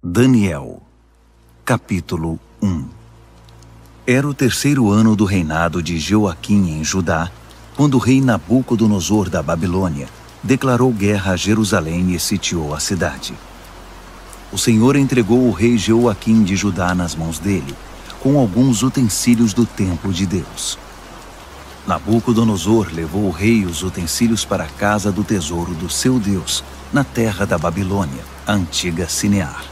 Daniel, capítulo 1. Era o 3º ano do reinado de Joaquim em Judá, quando o rei Nabucodonosor da Babilônia declarou guerra a Jerusalém e sitiou a cidade. O Senhor entregou o rei Joaquim de Judá nas mãos dele, com alguns utensílios do templo de Deus. Nabucodonosor levou o rei e os utensílios para a casa do tesouro do seu Deus, na terra da Babilônia, a antiga Sinear.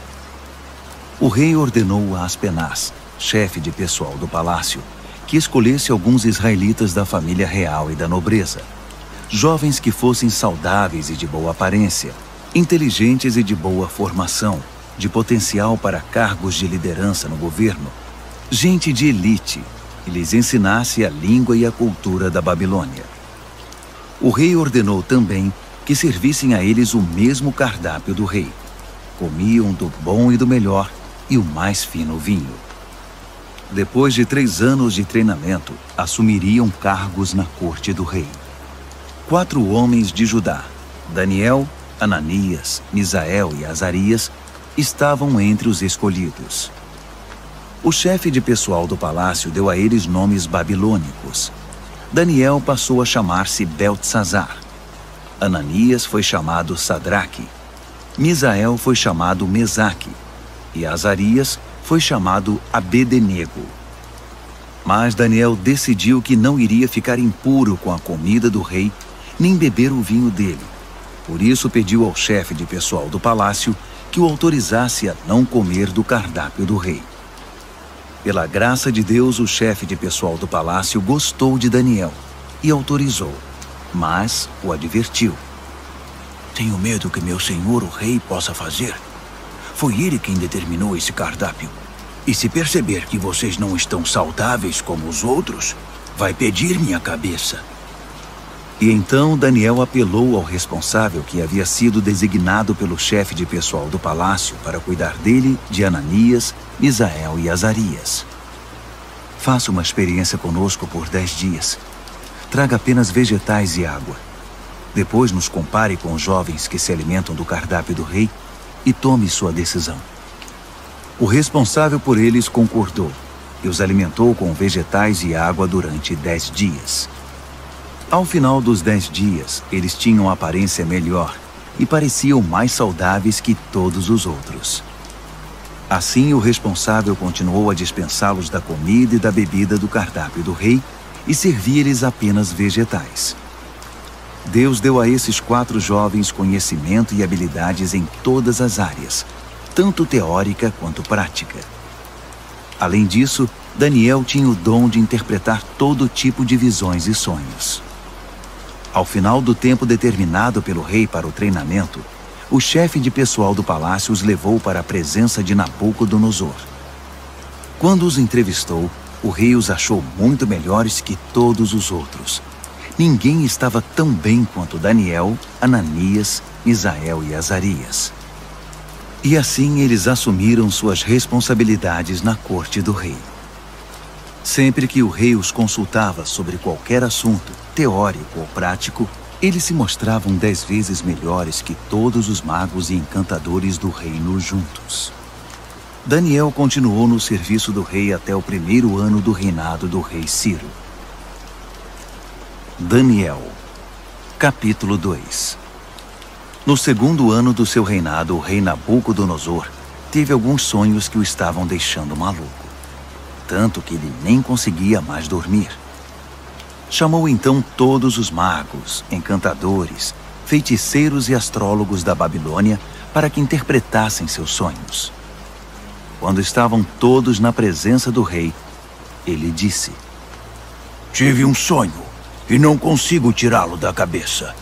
O rei ordenou a Aspenaz, chefe de pessoal do palácio, que escolhesse alguns israelitas da família real e da nobreza, jovens que fossem saudáveis e de boa aparência, inteligentes e de boa formação, de potencial para cargos de liderança no governo, gente de elite, e lhes ensinasse a língua e a cultura da Babilônia. O rei ordenou também que servissem a eles o mesmo cardápio do rei. Comiam do bom e do melhor e o mais fino vinho. Depois de 3 anos de treinamento, assumiriam cargos na corte do rei. 4 homens de Judá, Daniel, Ananias, Misael e Azarias, estavam entre os escolhidos. O chefe de pessoal do palácio deu a eles nomes babilônicos. Daniel passou a chamar-se Beltesazar. Ananias foi chamado Sadraque. Misael foi chamado Mesaque. E Azarias foi chamado Abed-nego. Mas Daniel decidiu que não iria ficar impuro com a comida do rei, nem beber o vinho dele. Por isso pediu ao chefe de pessoal do palácio que o autorizasse a não comer do cardápio do rei. Pela graça de Deus, o chefe de pessoal do palácio gostou de Daniel e autorizou, mas o advertiu. Tenho medo que meu senhor, o rei, possa fazer. Foi ele quem determinou esse cardápio. E se perceber que vocês não estão saudáveis como os outros, vai pedir minha cabeça. E então Daniel apelou ao responsável que havia sido designado pelo chefe de pessoal do palácio para cuidar dele, de Ananias, Misael e Azarias. Faça uma experiência conosco por 10 dias. Traga apenas vegetais e água. Depois nos compare com os jovens que se alimentam do cardápio do rei e tome sua decisão. O responsável por eles concordou e os alimentou com vegetais e água durante 10 dias. Ao final dos 10 dias, eles tinham aparência melhor e pareciam mais saudáveis que todos os outros. Assim, o responsável continuou a dispensá-los da comida e da bebida do cardápio do rei e servia-lhes apenas vegetais. Deus deu a esses 4 jovens conhecimento e habilidades em todas as áreas, tanto teórica quanto prática. Além disso, Daniel tinha o dom de interpretar todo tipo de visões e sonhos. Ao final do tempo determinado pelo rei para o treinamento, o chefe de pessoal do palácio os levou para a presença de Nabucodonosor. Quando os entrevistou, o rei os achou muito melhores que todos os outros. Ninguém estava tão bem quanto Daniel, Ananias, Misael e Azarias. E assim eles assumiram suas responsabilidades na corte do rei. Sempre que o rei os consultava sobre qualquer assunto, teórico ou prático, eles se mostravam 10 vezes melhores que todos os magos e encantadores do reino juntos. Daniel continuou no serviço do rei até o 1º ano do reinado do rei Ciro. Daniel, capítulo 2. No 2º ano do seu reinado, o rei Nabucodonosor teve alguns sonhos que o estavam deixando maluco, tanto que ele nem conseguia mais dormir. Chamou então todos os magos, encantadores, feiticeiros e astrólogos da Babilônia para que interpretassem seus sonhos. Quando estavam todos na presença do rei, ele disse: Tive um sonho e não consigo tirá-lo da cabeça.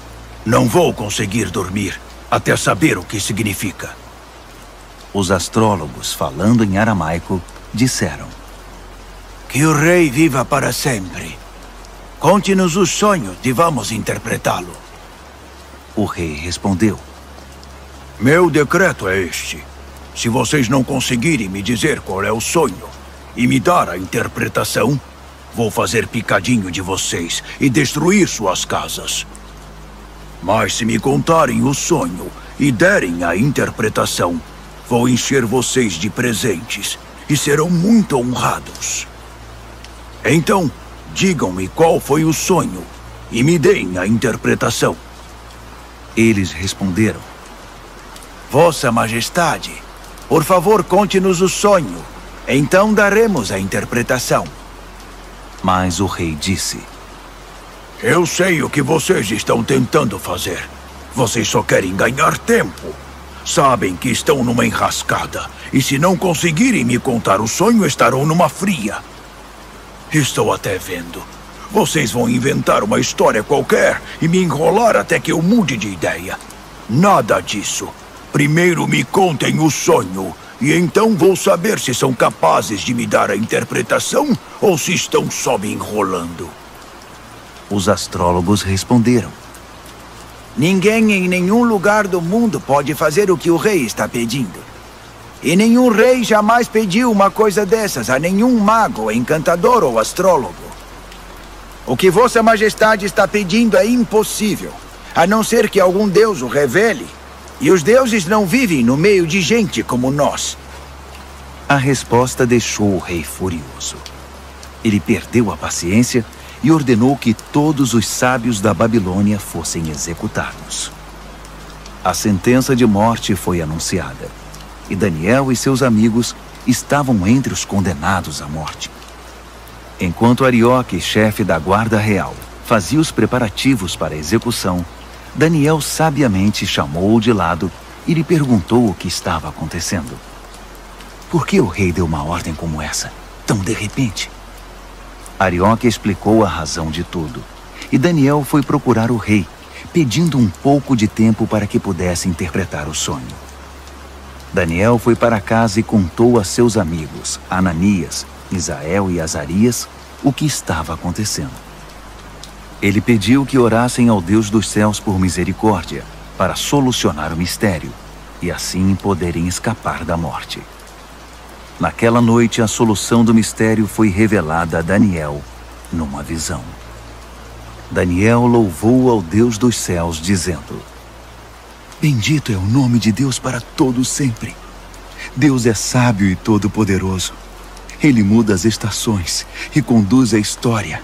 Não vou conseguir dormir até saber o que significa. Os astrólogos, falando em aramaico, disseram: Que o rei viva para sempre. Conte-nos o sonho e vamos interpretá-lo. O rei respondeu: Meu decreto é este. Se vocês não conseguirem me dizer qual é o sonho e me dar a interpretação, vou fazer picadinho de vocês e destruir suas casas. Mas se me contarem o sonho e derem a interpretação, Vou encher vocês de presentes e serão muito honrados. Então, digam-me qual foi o sonho e me deem a interpretação. Eles responderam: Vossa Majestade, por favor, conte-nos o sonho. Então daremos a interpretação. Mas o rei disse: Eu sei o que vocês estão tentando fazer. Vocês só querem ganhar tempo. Sabem que estão numa enrascada. E se não conseguirem me contar o sonho, estarão numa fria. Estou até vendo. Vocês vão inventar uma história qualquer e me enrolar até que eu mude de ideia. Nada disso. Primeiro me contem o sonho. E então vou saber se são capazes de me dar a interpretação ou se estão só me enrolando. Os astrólogos responderam: Ninguém em nenhum lugar do mundo pode fazer o que o rei está pedindo. E nenhum rei jamais pediu uma coisa dessas a nenhum mago, encantador ou astrólogo. O que Vossa Majestade está pedindo é impossível, a não ser que algum deus o revele. E os deuses não vivem no meio de gente como nós. A resposta deixou o rei furioso. Ele perdeu a paciência e ordenou que todos os sábios da Babilônia fossem executados. A sentença de morte foi anunciada, e Daniel e seus amigos estavam entre os condenados à morte. Enquanto Arioque, chefe da guarda real, fazia os preparativos para a execução, Daniel sabiamente chamou-o de lado e lhe perguntou o que estava acontecendo. Por que o rei deu uma ordem como essa, tão de repente? Arioque explicou a razão de tudo, e Daniel foi procurar o rei, pedindo um pouco de tempo para que pudesse interpretar o sonho. Daniel foi para casa e contou a seus amigos, Ananias, Misael e Azarias, o que estava acontecendo. Ele pediu que orassem ao Deus dos céus por misericórdia, para solucionar o mistério, e assim poderem escapar da morte. Naquela noite, a solução do mistério foi revelada a Daniel numa visão. Daniel louvou ao Deus dos céus, dizendo: Bendito é o nome de Deus para todo sempre. Deus é sábio e todo-poderoso. Ele muda as estações e conduz a história.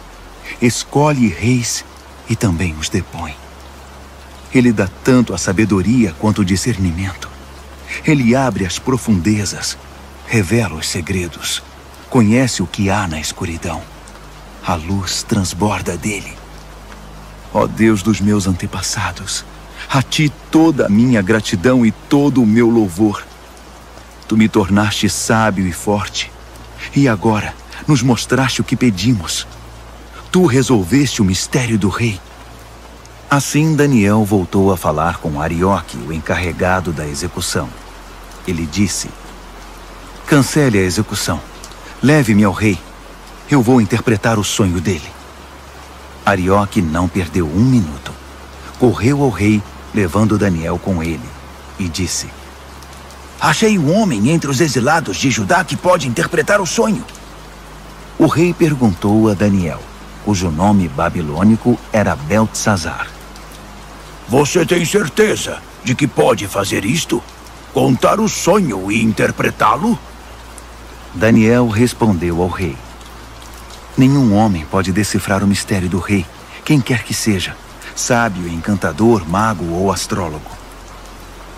Escolhe reis e também os depõe. Ele dá tanto a sabedoria quanto o discernimento. Ele abre as profundezas, revela os segredos, conhece o que há na escuridão. A luz transborda dele. Ó Deus dos meus antepassados, a ti toda a minha gratidão e todo o meu louvor. Tu me tornaste sábio e forte, e agora nos mostraste o que pedimos. Tu resolveste o mistério do rei. Assim Daniel voltou a falar com Arioque, o encarregado da execução. Ele disse: Cancele a execução. Leve-me ao rei. Eu vou interpretar o sonho dele. Arioque não perdeu um minuto. Correu ao rei, levando Daniel com ele, e disse: Achei um homem entre os exilados de Judá que pode interpretar o sonho. O rei perguntou a Daniel, cujo nome babilônico era Beltesazar: Você tem certeza de que pode fazer isto? Contar o sonho e interpretá-lo? Daniel respondeu ao rei: Nenhum homem pode decifrar o mistério do rei, quem quer que seja, sábio, encantador, mago ou astrólogo.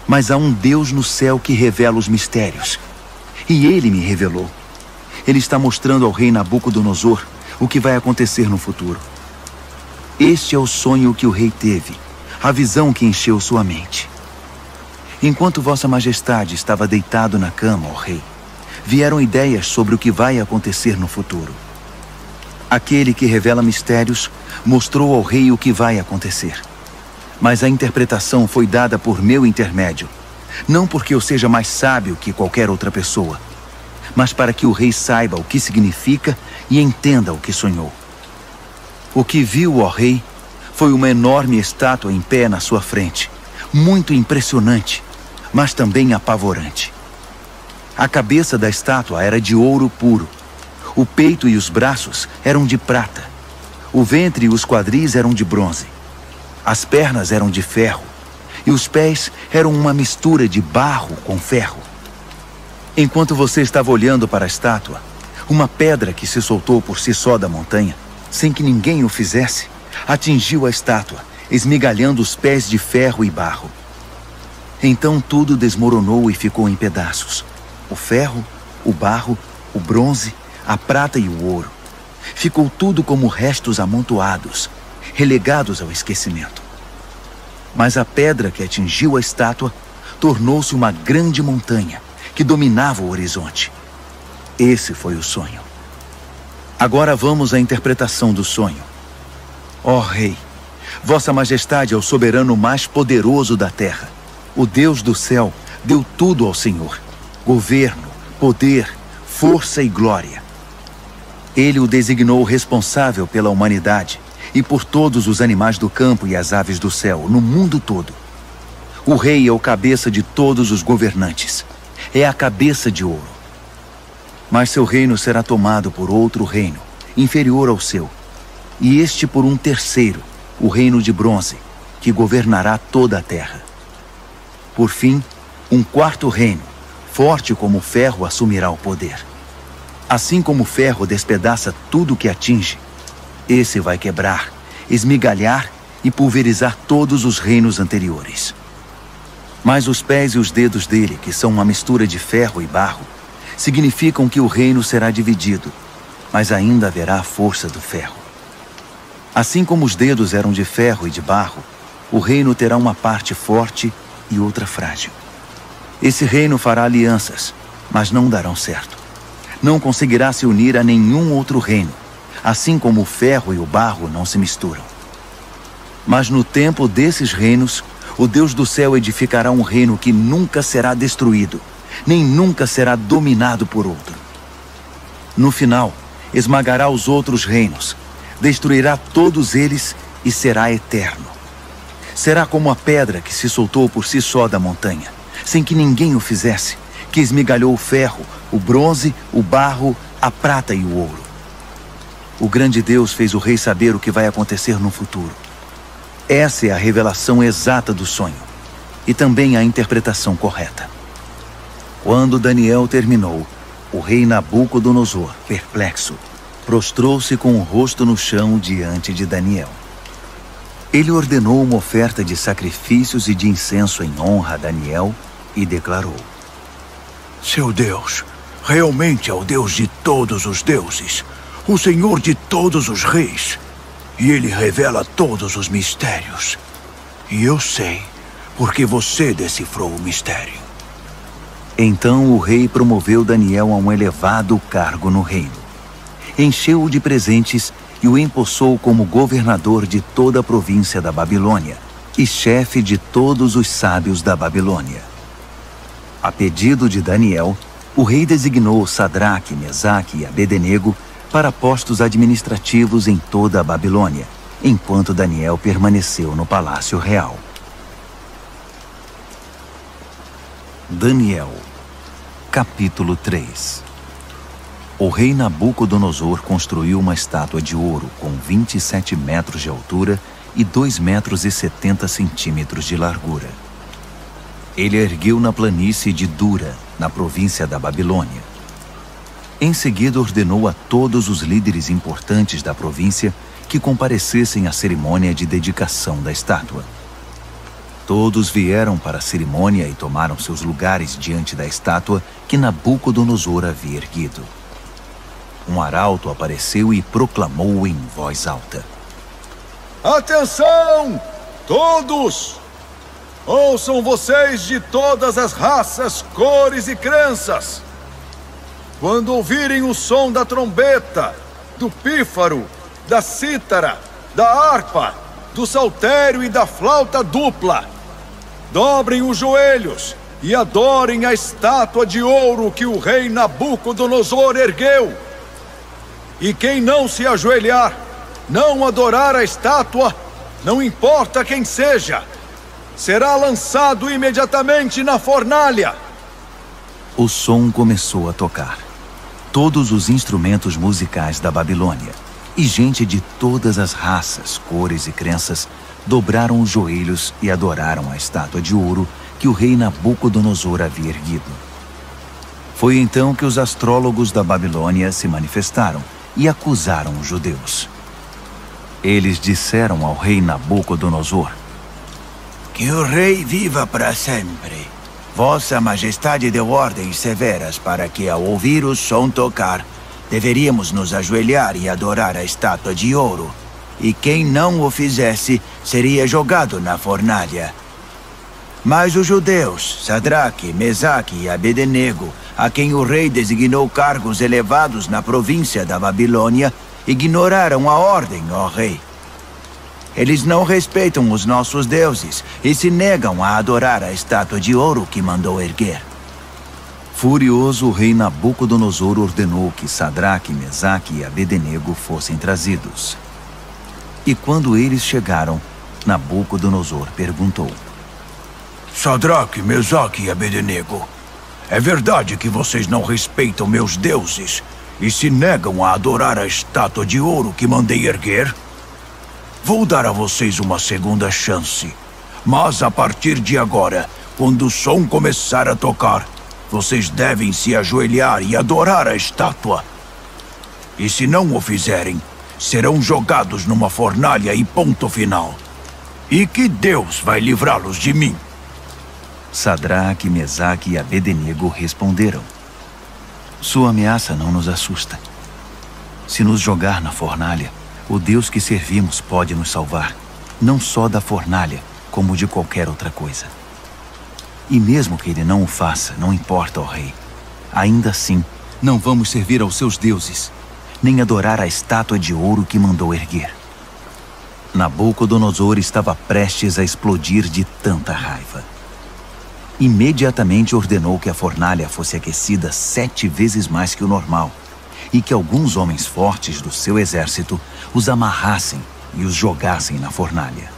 Mas há um Deus no céu que revela os mistérios. E ele me revelou. Ele está mostrando ao rei Nabucodonosor o que vai acontecer no futuro. Este é o sonho que o rei teve, a visão que encheu sua mente. Enquanto Vossa Majestade estava deitado na cama, ó rei, vieram ideias sobre o que vai acontecer no futuro. Aquele que revela mistérios mostrou ao rei o que vai acontecer. Mas a interpretação foi dada por meu intermédio, não porque eu seja mais sábio que qualquer outra pessoa, mas para que o rei saiba o que significa e entenda o que sonhou. O que viu, ó rei, foi uma enorme estátua em pé na sua frente, muito impressionante, mas também apavorante. A cabeça da estátua era de ouro puro, o peito e os braços eram de prata, o ventre e os quadris eram de bronze, as pernas eram de ferro, e os pés eram uma mistura de barro com ferro. Enquanto você estava olhando para a estátua, uma pedra que se soltou por si só da montanha, sem que ninguém o fizesse, atingiu a estátua, esmigalhando os pés de ferro e barro. Então tudo desmoronou e ficou em pedaços. O ferro, o barro, o bronze, a prata e o ouro. Ficou tudo como restos amontoados, relegados ao esquecimento. Mas a pedra que atingiu a estátua tornou-se uma grande montanha que dominava o horizonte. Esse foi o sonho. Agora vamos à interpretação do sonho. Ó Rei, Vossa Majestade é o soberano mais poderoso da terra. O Deus do céu deu tudo ao Senhor: governo, poder, força e glória. Ele o designou responsável pela humanidade e por todos os animais do campo e as aves do céu, no mundo todo. O rei é o cabeça de todos os governantes. É a cabeça de ouro. Mas seu reino será tomado por outro reino, inferior ao seu, e este por um terceiro, o reino de bronze, que governará toda a terra. Por fim, um quarto reino, forte como o ferro, assumirá o poder. Assim como o ferro despedaça tudo que atinge, esse vai quebrar, esmigalhar e pulverizar todos os reinos anteriores. Mas os pés e os dedos dele, que são uma mistura de ferro e barro, significam que o reino será dividido, mas ainda haverá a força do ferro. Assim como os dedos eram de ferro e de barro, o reino terá uma parte forte e outra frágil. Esse reino fará alianças, mas não darão certo. Não conseguirá se unir a nenhum outro reino, assim como o ferro e o barro não se misturam. Mas no tempo desses reinos, o Deus do céu edificará um reino que nunca será destruído, nem nunca será dominado por outro. No final, esmagará os outros reinos, destruirá todos eles e será eterno. Será como a pedra que se soltou por si só da montanha, sem que ninguém o fizesse, que esmigalhou o ferro, o bronze, o barro, a prata e o ouro. O grande Deus fez o rei saber o que vai acontecer no futuro. Essa é a revelação exata do sonho, e também a interpretação correta. Quando Daniel terminou, o rei Nabucodonosor, perplexo, prostrou-se com o rosto no chão diante de Daniel. Ele ordenou uma oferta de sacrifícios e de incenso em honra a Daniel e declarou: Seu Deus realmente é o Deus de todos os deuses, o Senhor de todos os reis, e Ele revela todos os mistérios. E eu sei, porque você decifrou o mistério. Então o rei promoveu Daniel a um elevado cargo no reino. Encheu-o de presentes e o empossou como governador de toda a província da Babilônia e chefe de todos os sábios da Babilônia. A pedido de Daniel, o rei designou Sadraque, Mesaque e Abednego para postos administrativos em toda a Babilônia, enquanto Daniel permaneceu no palácio real. Daniel, capítulo 3. O rei Nabucodonosor construiu uma estátua de ouro com 27 metros de altura e 2 metros e 70 centímetros de largura. Ele a ergueu na planície de Dura, na província da Babilônia. Em seguida ordenou a todos os líderes importantes da província que comparecessem à cerimônia de dedicação da estátua. Todos vieram para a cerimônia e tomaram seus lugares diante da estátua que Nabucodonosor havia erguido. Um arauto apareceu e proclamou em voz alta: Atenção, todos! Ouçam vocês de todas as raças, cores e crenças. Quando ouvirem o som da trombeta, do pífaro, da cítara, da harpa, do saltério e da flauta dupla, dobrem os joelhos e adorem a estátua de ouro que o rei Nabucodonosor ergueu. E quem não se ajoelhar, não adorar a estátua, não importa quem seja, será lançado imediatamente na fornalha. O som começou a tocar. Todos os instrumentos musicais da Babilônia e gente de todas as raças, cores e crenças dobraram os joelhos e adoraram a estátua de ouro que o rei Nabucodonosor havia erguido. Foi então que os astrólogos da Babilônia se manifestaram e acusaram os judeus. Eles disseram ao rei Nabucodonosor: Que o rei viva para sempre. Vossa Majestade deu ordens severas para que, ao ouvir o som tocar, deveríamos nos ajoelhar e adorar a estátua de ouro. E quem não o fizesse seria jogado na fornalha. Mas os judeus, Sadraque, Mesaque e Abednego, a quem o rei designou cargos elevados na província da Babilônia, ignoraram a ordem, ó rei. Eles não respeitam os nossos deuses e se negam a adorar a estátua de ouro que mandou erguer. Furioso, o rei Nabucodonosor ordenou que Sadraque, Mesaque e Abednego fossem trazidos. E quando eles chegaram, Nabucodonosor perguntou: Sadraque, Mesaque e Abednego, é verdade que vocês não respeitam meus deuses e se negam a adorar a estátua de ouro que mandei erguer? Vou dar a vocês uma segunda chance, mas a partir de agora, quando o som começar a tocar, vocês devem se ajoelhar e adorar a estátua. E se não o fizerem, serão jogados numa fornalha e ponto final. E que Deus vai livrá-los de mim? Sadraque, Mesaque e Abednego responderam: Sua ameaça não nos assusta. Se nos jogar na fornalha, o Deus que servimos pode nos salvar, não só da fornalha, como de qualquer outra coisa. E mesmo que ele não o faça, não importa, ó rei. Ainda assim, não vamos servir aos seus deuses, nem adorar a estátua de ouro que mandou erguer. Nabucodonosor estava prestes a explodir de tanta raiva. Imediatamente ordenou que a fornalha fosse aquecida 7 vezes mais que o normal e que alguns homens fortes do seu exército os amarrassem e os jogassem na fornalha.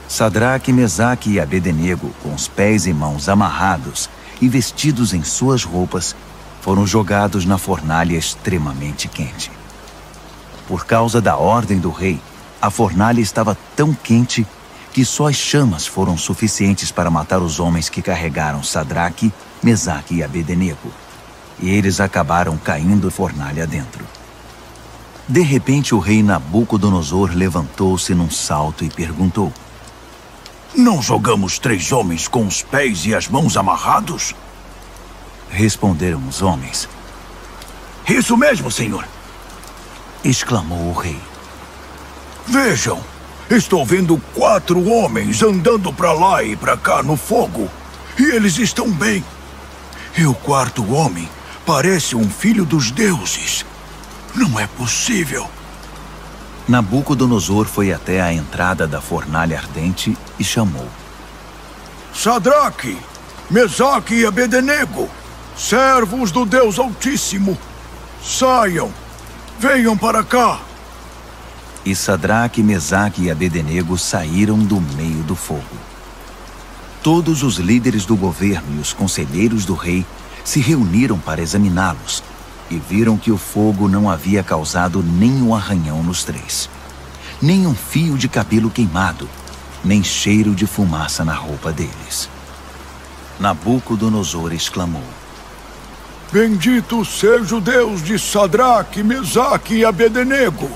Sadraque, Mesaque e Abednego, com os pés e mãos amarrados e vestidos em suas roupas, foram jogados na fornalha extremamente quente. Por causa da ordem do rei, a fornalha estava tão quente que só as chamas foram suficientes para matar os homens que carregaram Sadraque, Mesaque e Abednego. E eles acabaram caindo fornalha dentro. De repente, o rei Nabucodonosor levantou-se num salto e perguntou: Não jogamos 3 homens com os pés e as mãos amarrados? Responderam os homens. Isso mesmo, senhor! Exclamou o rei. Vejam, estou vendo 4 homens andando para lá e para cá no fogo, e eles estão bem. E o 4º homem parece um filho dos deuses. Não é possível. Nabucodonosor foi até a entrada da fornalha ardente e chamou: Sadraque, Mesaque e Abednego, servos do Deus Altíssimo, saiam, venham para cá. E Sadraque, Mesaque e Abednego saíram do meio do fogo. Todos os líderes do governo e os conselheiros do rei se reuniram para examiná-los e viram que o fogo não havia causado nenhum arranhão nos 3, nem um fio de cabelo queimado, nem cheiro de fumaça na roupa deles. Nabucodonosor exclamou: Bendito seja o Deus de Sadraque, Mesaque e Abednego!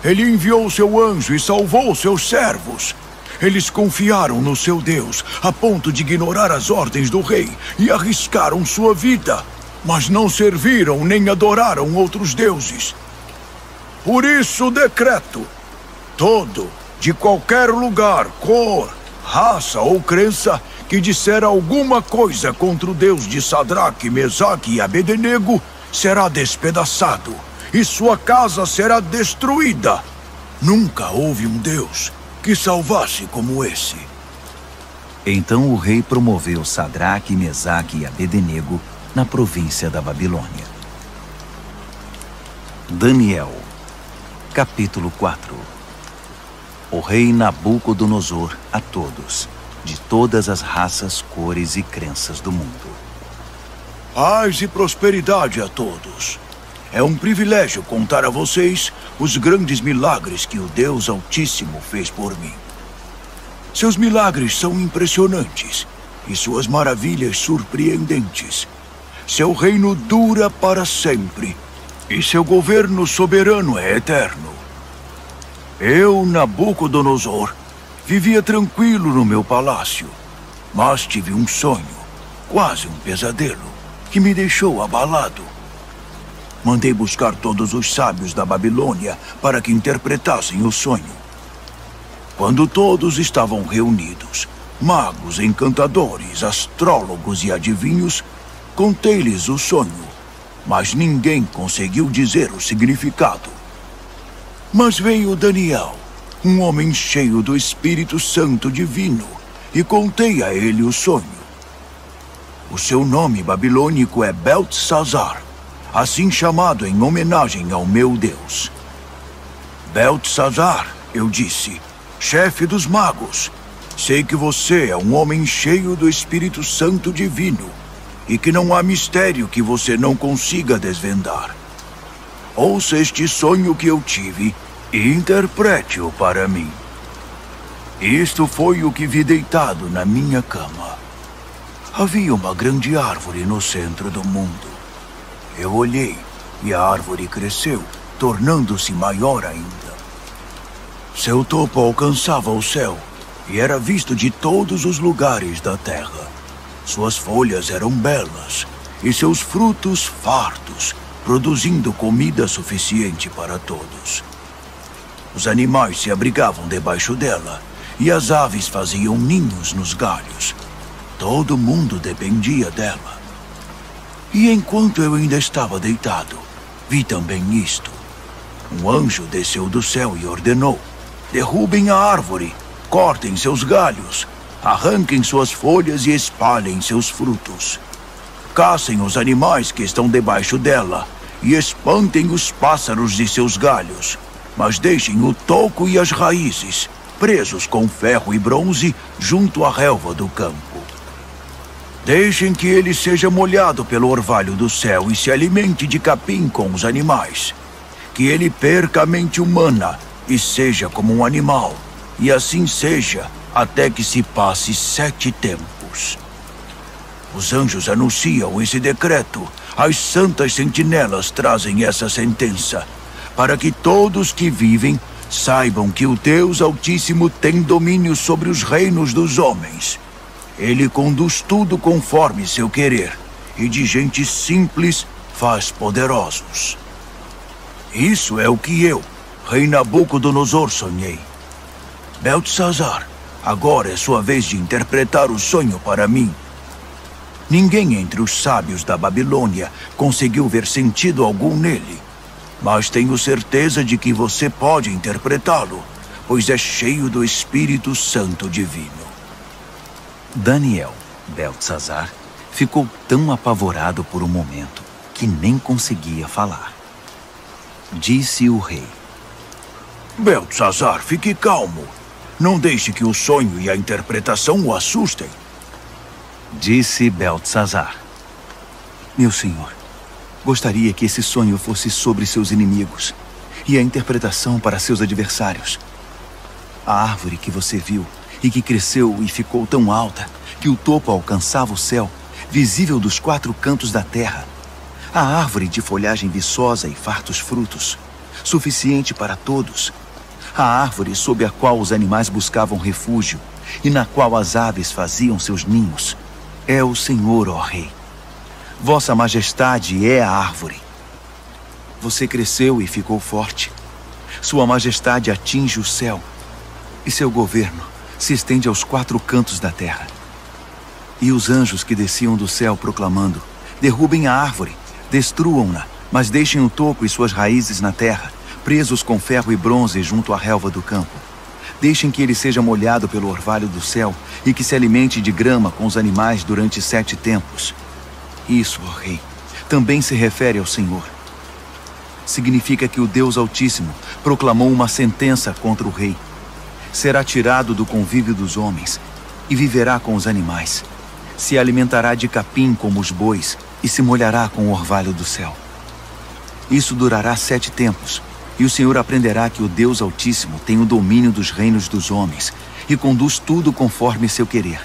Ele enviou seu anjo e salvou seus servos. Eles confiaram no seu Deus, a ponto de ignorar as ordens do rei e arriscaram sua vida, mas não serviram nem adoraram outros deuses. Por isso decreto: todo, de qualquer lugar, cor, raça ou crença, que disser alguma coisa contra o Deus de Sadraque, Mesaque e Abednego, será despedaçado, e sua casa será destruída. Nunca houve um Deus que salvasse como esse. Então o rei promoveu Sadraque, Mesaque e Abednego na província da Babilônia. Daniel, capítulo 4. O rei Nabucodonosor a todos, de todas as raças, cores e crenças do mundo. Paz e prosperidade a todos. É um privilégio contar a vocês os grandes milagres que o Deus Altíssimo fez por mim. Seus milagres são impressionantes e suas maravilhas surpreendentes. Seu reino dura para sempre, e seu governo soberano é eterno. Eu, Nabucodonosor, vivia tranquilo no meu palácio, mas tive um sonho, quase um pesadelo, que me deixou abalado. Mandei buscar todos os sábios da Babilônia para que interpretassem o sonho. Quando todos estavam reunidos, magos, encantadores, astrólogos e adivinhos, contei-lhes o sonho, mas ninguém conseguiu dizer o significado. Mas veio Daniel, um homem cheio do Espírito Santo Divino, e contei a ele o sonho. O seu nome babilônico é Beltesazar, assim chamado em homenagem ao meu Deus. Beltesazar, eu disse, chefe dos magos, sei que você é um homem cheio do Espírito Santo Divino e que não há mistério que você não consiga desvendar. Ouça este sonho que eu tive e interprete-o para mim. Isto foi o que vi deitado na minha cama. Havia uma grande árvore no centro do mundo. Eu olhei e a árvore cresceu, tornando-se maior ainda. Seu topo alcançava o céu e era visto de todos os lugares da terra. Suas folhas eram belas e seus frutos fartos, produzindo comida suficiente para todos. Os animais se abrigavam debaixo dela e as aves faziam ninhos nos galhos. Todo mundo dependia dela. E enquanto eu ainda estava deitado, vi também isto. Um anjo desceu do céu e ordenou: derrubem a árvore, cortem seus galhos, arranquem suas folhas e espalhem seus frutos. Caçem os animais que estão debaixo dela e espantem os pássaros de seus galhos, mas deixem o toco e as raízes presos com ferro e bronze junto à relva do campo. Deixem que ele seja molhado pelo orvalho do céu e se alimente de capim com os animais. Que ele perca a mente humana e seja como um animal, e assim seja até que se passe 7 tempos. Os anjos anunciam esse decreto, as santas sentinelas trazem essa sentença, para que todos que vivem saibam que o Deus Altíssimo tem domínio sobre os reinos dos homens. Ele conduz tudo conforme seu querer, e de gente simples faz poderosos. Isso é o que eu, rei Nabucodonosor, sonhei. Beltesazar, agora é sua vez de interpretar o sonho para mim. Ninguém entre os sábios da Babilônia conseguiu ver sentido algum nele, mas tenho certeza de que você pode interpretá-lo, pois é cheio do Espírito Santo Divino. Daniel, Beltesazar, ficou tão apavorado por um momento que nem conseguia falar. Disse o rei: Beltesazar, fique calmo. Não deixe que o sonho e a interpretação o assustem. Disse Beltesazar: meu senhor, gostaria que esse sonho fosse sobre seus inimigos e a interpretação para seus adversários. A árvore que você viu e que cresceu e ficou tão alta que o topo alcançava o céu, visível dos 4 cantos da terra. A árvore de folhagem viçosa e fartos frutos, suficiente para todos. A árvore sob a qual os animais buscavam refúgio e na qual as aves faziam seus ninhos. É o Senhor, ó Rei. Vossa Majestade é a árvore. Você cresceu e ficou forte. Sua Majestade atinge o céu e seu governo se estende aos 4 cantos da terra. E os anjos que desciam do céu proclamando: derrubem a árvore, destruam-na, mas deixem o toco e suas raízes na terra, presos com ferro e bronze junto à relva do campo. Deixem que ele seja molhado pelo orvalho do céu e que se alimente de grama com os animais durante 7 tempos. Isso, ó Rei, também se refere ao Senhor. Significa que o Deus Altíssimo proclamou uma sentença contra o rei. Será tirado do convívio dos homens e viverá com os animais. Se alimentará de capim como os bois e se molhará com o orvalho do céu. Isso durará 7 tempos, e o Senhor aprenderá que o Deus Altíssimo tem o domínio dos reinos dos homens e conduz tudo conforme seu querer.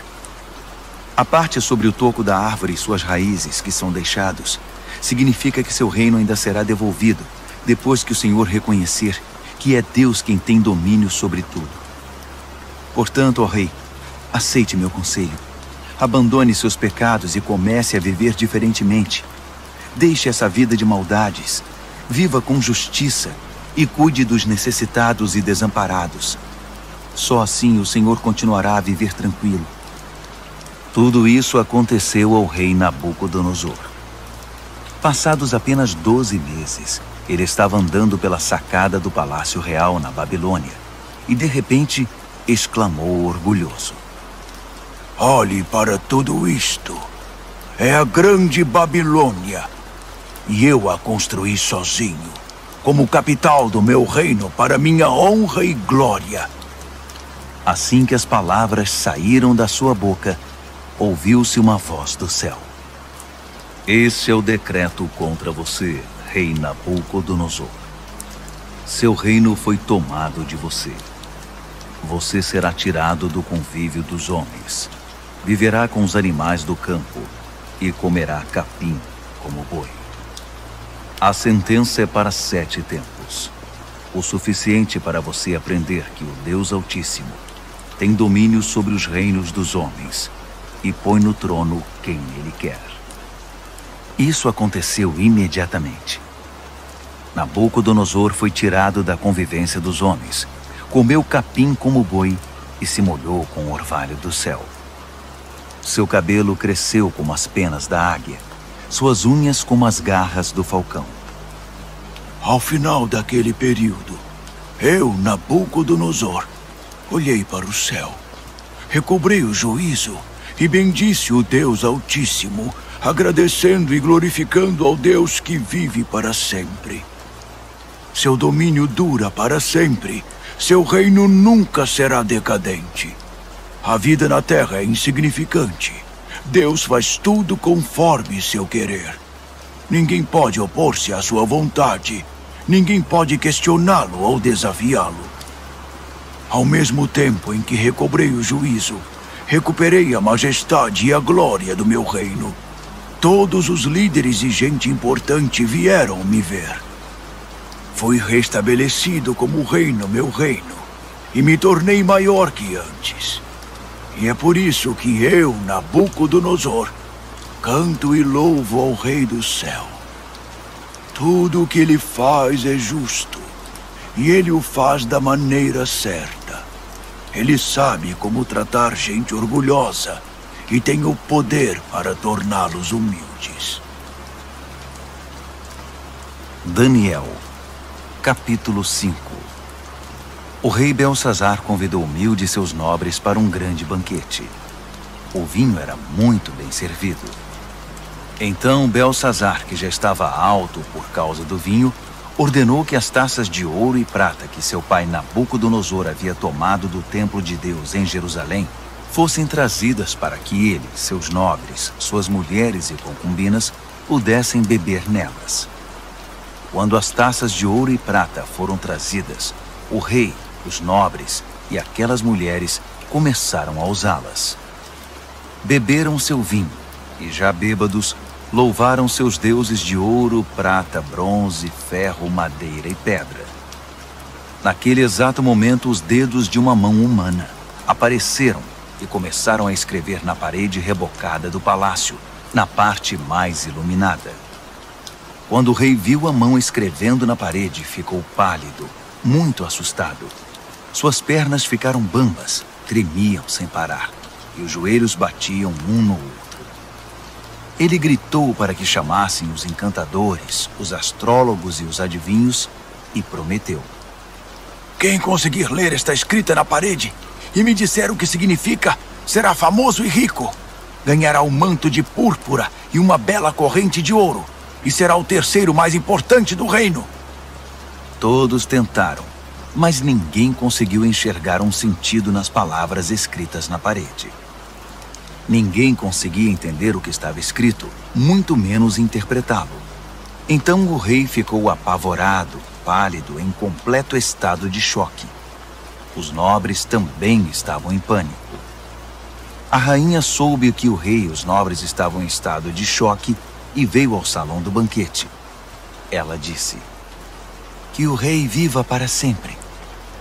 A parte sobre o toco da árvore e suas raízes que são deixados significa que seu reino ainda será devolvido depois que o Senhor reconhecer que é Deus quem tem domínio sobre tudo. Portanto, ó rei, aceite meu conselho. Abandone seus pecados e comece a viver diferentemente. Deixe essa vida de maldades. Viva com justiça e cuide dos necessitados e desamparados. Só assim o Senhor continuará a viver tranquilo. Tudo isso aconteceu ao rei Nabucodonosor. Passados apenas 12 meses, ele estava andando pela sacada do Palácio Real na Babilônia e, de repente, exclamou orgulhoso: Olhe para tudo isto. É a grande Babilônia. E eu a construí sozinho, como capital do meu reino para minha honra e glória. Assim que as palavras saíram da sua boca, ouviu-se uma voz do céu: Esse é o decreto contra você, rei Nabucodonosor. Seu reino foi tomado de você. Você será tirado do convívio dos homens. Viverá com os animais do campo e comerá capim como boi. A sentença é para 7 tempos, o suficiente para você aprender que o Deus Altíssimo tem domínio sobre os reinos dos homens e põe no trono quem ele quer. Isso aconteceu imediatamente. Nabucodonosor foi tirado da convivência dos homens, comeu capim como boi e se molhou com o orvalho do céu. Seu cabelo cresceu como as penas da águia, suas unhas como as garras do falcão. Ao final daquele período, eu, Nabucodonosor, olhei para o céu, recobrei o juízo e bendisse o Deus Altíssimo, agradecendo e glorificando ao Deus que vive para sempre. Seu domínio dura para sempre, seu reino nunca será decadente. A vida na terra é insignificante. Deus faz tudo conforme seu querer. Ninguém pode opor-se à sua vontade. Ninguém pode questioná-lo ou desafiá-lo. Ao mesmo tempo em que recobrei o juízo, recuperei a majestade e a glória do meu reino. Todos os líderes e gente importante vieram me ver. Fui restabelecido como rei no meu reino e me tornei maior que antes. E é por isso que eu, Nabucodonosor, canto e louvo ao Rei do Céu. Tudo o que ele faz é justo, e ele o faz da maneira certa. Ele sabe como tratar gente orgulhosa e tem o poder para torná-los humildes. Daniel, capítulo 5. O rei Belsazar convidou 1000 de seus nobres para um grande banquete. O vinho era muito bem servido. Então Belsazar, que já estava alto por causa do vinho, ordenou que as taças de ouro e prata que seu pai Nabucodonosor havia tomado do templo de Deus em Jerusalém fossem trazidas para que ele, seus nobres, suas mulheres e concubinas pudessem beber nelas. Quando as taças de ouro e prata foram trazidas, o rei, os nobres e aquelas mulheres começaram a usá-las. Beberam seu vinho e, já bêbados, louvaram seus deuses de ouro, prata, bronze, ferro, madeira e pedra. Naquele exato momento, os dedos de uma mão humana apareceram e começaram a escrever na parede rebocada do palácio, na parte mais iluminada. Quando o rei viu a mão escrevendo na parede, ficou pálido, muito assustado. Suas pernas ficaram bambas, tremiam sem parar, e os joelhos batiam um no outro. Ele gritou para que chamassem os encantadores, os astrólogos e os adivinhos, e prometeu: Quem conseguir ler esta escrita na parede e me disser o que significa, será famoso e rico. Ganhará um manto de púrpura e uma bela corrente de ouro, e será o terceiro mais importante do reino. Todos tentaram, mas ninguém conseguiu enxergar um sentido nas palavras escritas na parede. Ninguém conseguia entender o que estava escrito, muito menos interpretá-lo. Então o rei ficou apavorado, pálido, em completo estado de choque. Os nobres também estavam em pânico. A rainha soube que o rei e os nobres estavam em estado de choque e veio ao salão do banquete. Ela disse: "Que o rei viva para sempre.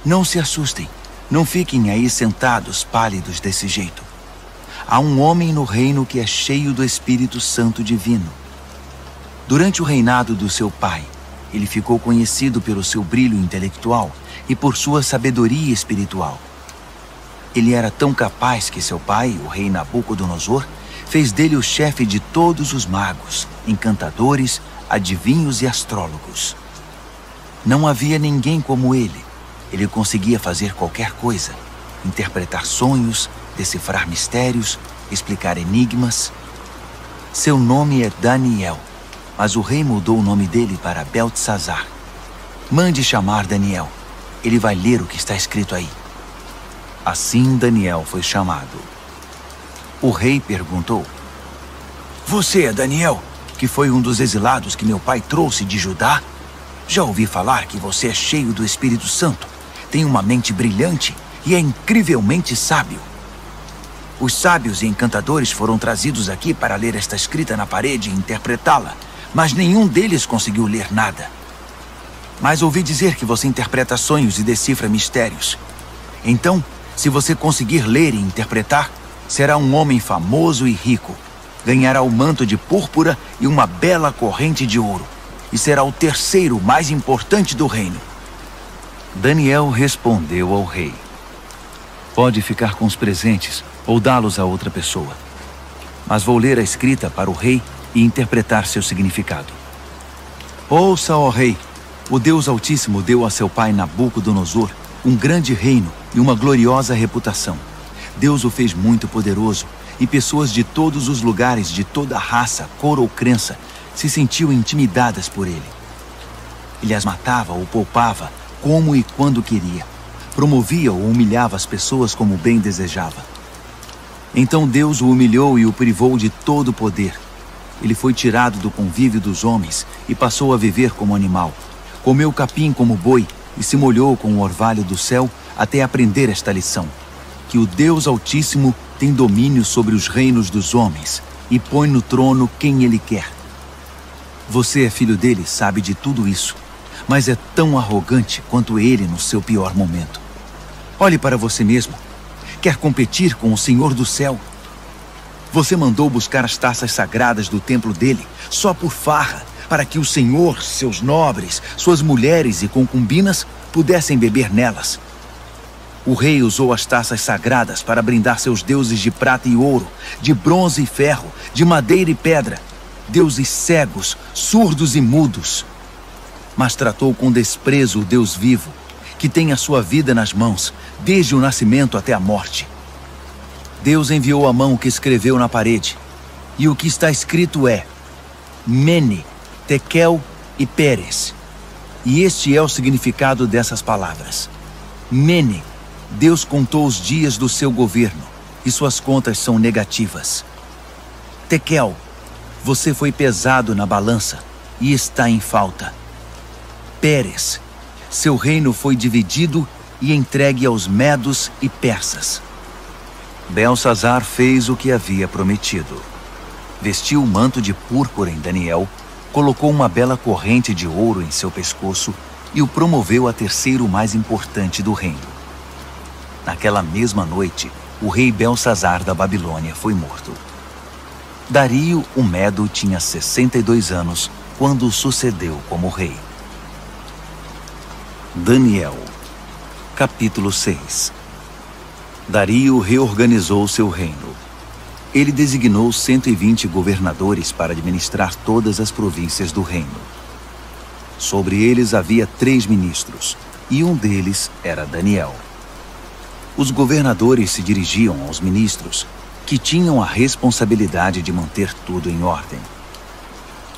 Não se assustem, não fiquem aí sentados pálidos desse jeito. Há um homem no reino que é cheio do Espírito Santo divino. Durante o reinado do seu pai, ele ficou conhecido pelo seu brilho intelectual e por sua sabedoria espiritual. Ele era tão capaz que seu pai, o rei Nabucodonosor, fez dele o chefe de todos os magos, encantadores, adivinhos e astrólogos. Não havia ninguém como ele. Ele conseguia fazer qualquer coisa: interpretar sonhos, decifrar mistérios, explicar enigmas. Seu nome é Daniel, mas o rei mudou o nome dele para Beltesazar. Mande chamar Daniel. Ele vai ler o que está escrito aí." Assim Daniel foi chamado. O rei perguntou: "Você é Daniel, que foi um dos exilados que meu pai trouxe de Judá? Já ouvi falar que você é cheio do Espírito Santo, tem uma mente brilhante e é incrivelmente sábio. Os sábios e encantadores foram trazidos aqui para ler esta escrita na parede e interpretá-la, mas nenhum deles conseguiu ler nada. Mas ouvi dizer que você interpreta sonhos e decifra mistérios. Então, se você conseguir ler e interpretar, será um homem famoso e rico. Ganhará o manto de púrpura e uma bela corrente de ouro, e será o terceiro mais importante do reino." Daniel respondeu ao rei: "Pode ficar com os presentes ou dá-los a outra pessoa. Mas vou ler a escrita para o rei e interpretar seu significado. Ouça, ó rei, o Deus Altíssimo deu a seu pai Nabucodonosor um grande reino e uma gloriosa reputação. Deus o fez muito poderoso, e pessoas de todos os lugares, de toda raça, cor ou crença, se sentiam intimidadas por ele. Ele as matava ou poupava, como e quando queria. Promovia ou humilhava as pessoas como bem desejava. Então Deus o humilhou e o privou de todo o poder. Ele foi tirado do convívio dos homens e passou a viver como animal. Comeu capim como boi e se molhou com o orvalho do céu até aprender esta lição: que o Deus Altíssimo tem domínio sobre os reinos dos homens e põe no trono quem ele quer. Você é filho dele, sabe de tudo isso, mas é tão arrogante quanto ele no seu pior momento. Olhe para você mesmo. Quer competir com o Senhor do céu? Você mandou buscar as taças sagradas do templo dele só por farra, para que o Senhor, seus nobres, suas mulheres e concubinas pudessem beber nelas. O rei usou as taças sagradas para brindar seus deuses de prata e ouro, de bronze e ferro, de madeira e pedra, deuses cegos, surdos e mudos. Mas tratou com desprezo o Deus vivo, que tem a sua vida nas mãos, desde o nascimento até a morte. Deus enviou a mão que escreveu na parede, e o que está escrito é: Mene, Tekel e Peres. E este é o significado dessas palavras. Mene, Deus contou os dias do seu governo, e suas contas são negativas. Tekel, você foi pesado na balança e está em falta. Peres, seu reino foi dividido e entregue aos medos e persas. Beltesazar fez o que havia prometido. Vestiu o manto de púrpura em Daniel, colocou uma bela corrente de ouro em seu pescoço e o promoveu a terceiro mais importante do reino. Naquela mesma noite, o rei Beltesazar da Babilônia foi morto. Dario, o Medo, tinha 62 anos quando sucedeu como rei. Daniel, capítulo 6. Dario reorganizou seu reino. Ele designou 120 governadores para administrar todas as províncias do reino. Sobre eles havia 3 ministros, e um deles era Daniel. Os governadores se dirigiam aos ministros, que tinham a responsabilidade de manter tudo em ordem.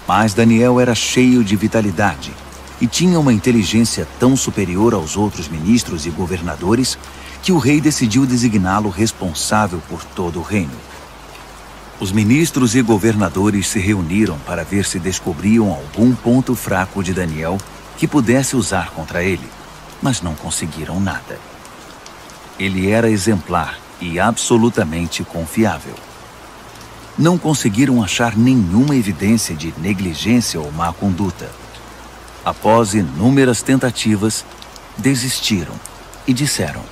Mas Daniel era cheio de vitalidade e tinha uma inteligência tão superior aos outros ministros e governadores que o rei decidiu designá-lo responsável por todo o reino. Os ministros e governadores se reuniram para ver se descobriam algum ponto fraco de Daniel que pudesse usar contra ele, mas não conseguiram nada. Ele era exemplar e absolutamente confiável. Não conseguiram achar nenhuma evidência de negligência ou má conduta. Após inúmeras tentativas, desistiram e disseram: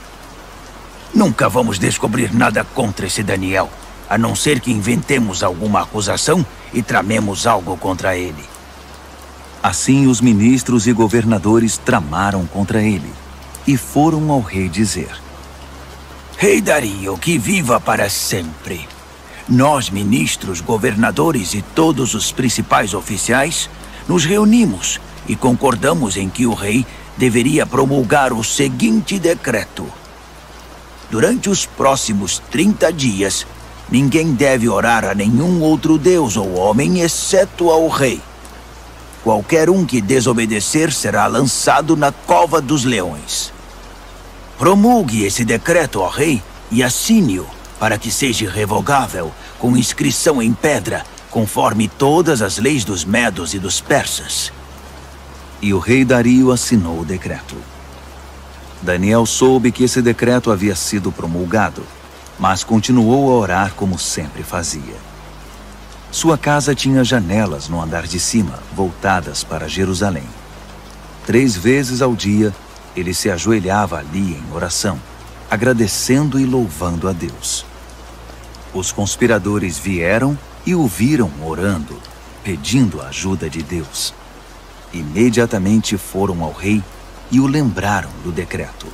Nunca vamos descobrir nada contra esse Daniel, a não ser que inventemos alguma acusação e tramemos algo contra ele. Assim, os ministros e governadores tramaram contra ele e foram ao rei dizer: Rei Dario, que viva para sempre! Nós, ministros, governadores e todos os principais oficiais, nos reunimos e concordamos em que o rei deveria promulgar o seguinte decreto. Durante os próximos 30 dias, ninguém deve orar a nenhum outro deus ou homem, exceto ao rei. Qualquer um que desobedecer será lançado na cova dos leões. Promulgue esse decreto ao rei e assine-o para que seja revogável, com inscrição em pedra, conforme todas as leis dos medos e dos persas. E o rei Dario assinou o decreto. Daniel soube que esse decreto havia sido promulgado, mas continuou a orar como sempre fazia. Sua casa tinha janelas no andar de cima, voltadas para Jerusalém. 3 vezes ao dia, ele se ajoelhava ali em oração, agradecendo e louvando a Deus. Os conspiradores vieram e o viram orando, pedindo a ajuda de Deus. Imediatamente foram ao rei e o lembraram do decreto.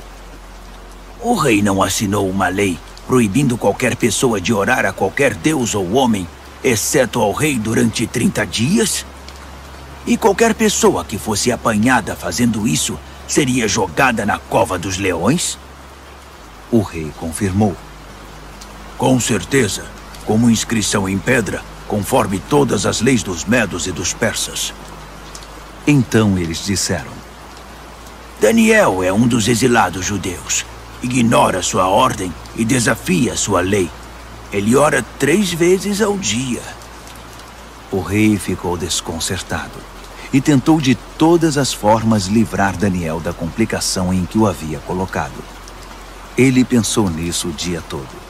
O rei não assinou uma lei proibindo qualquer pessoa de orar a qualquer deus ou homem, exceto ao rei durante 30 dias? E qualquer pessoa que fosse apanhada fazendo isso seria jogada na cova dos leões? O rei confirmou. Com certeza, como inscrição em pedra, conforme todas as leis dos medos e dos persas. Então eles disseram: Daniel é um dos exilados judeus. Ignora sua ordem e desafia sua lei. Ele ora 3 vezes ao dia. O rei ficou desconcertado e tentou de todas as formas livrar Daniel da complicação em que o havia colocado. Ele pensou nisso o dia todo.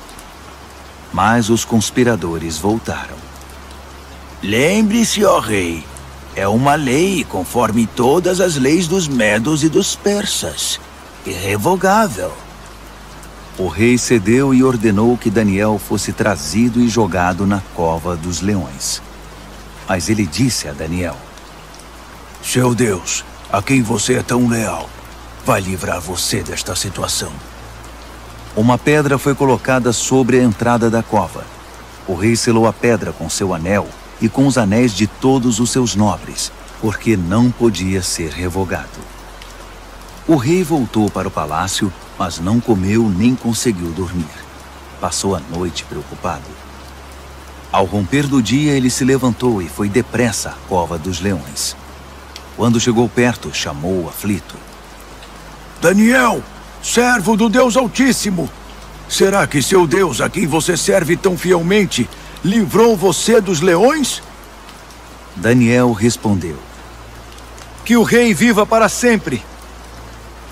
Mas os conspiradores voltaram. Lembre-se, ó rei, é uma lei conforme todas as leis dos medos e dos persas. Irrevogável. O rei cedeu e ordenou que Daniel fosse trazido e jogado na cova dos leões. Mas ele disse a Daniel: Seu Deus, a quem você é tão leal, vai livrar você desta situação. Uma pedra foi colocada sobre a entrada da cova. O rei selou a pedra com seu anel e com os anéis de todos os seus nobres, porque não podia ser revogado. O rei voltou para o palácio, mas não comeu nem conseguiu dormir. Passou a noite preocupado. Ao romper do dia, ele se levantou e foi depressa à cova dos leões. Quando chegou perto, chamou aflito: Daniel, servo do Deus Altíssimo, será que seu Deus, a quem você serve tão fielmente, livrou você dos leões? Daniel respondeu: Que o rei viva para sempre!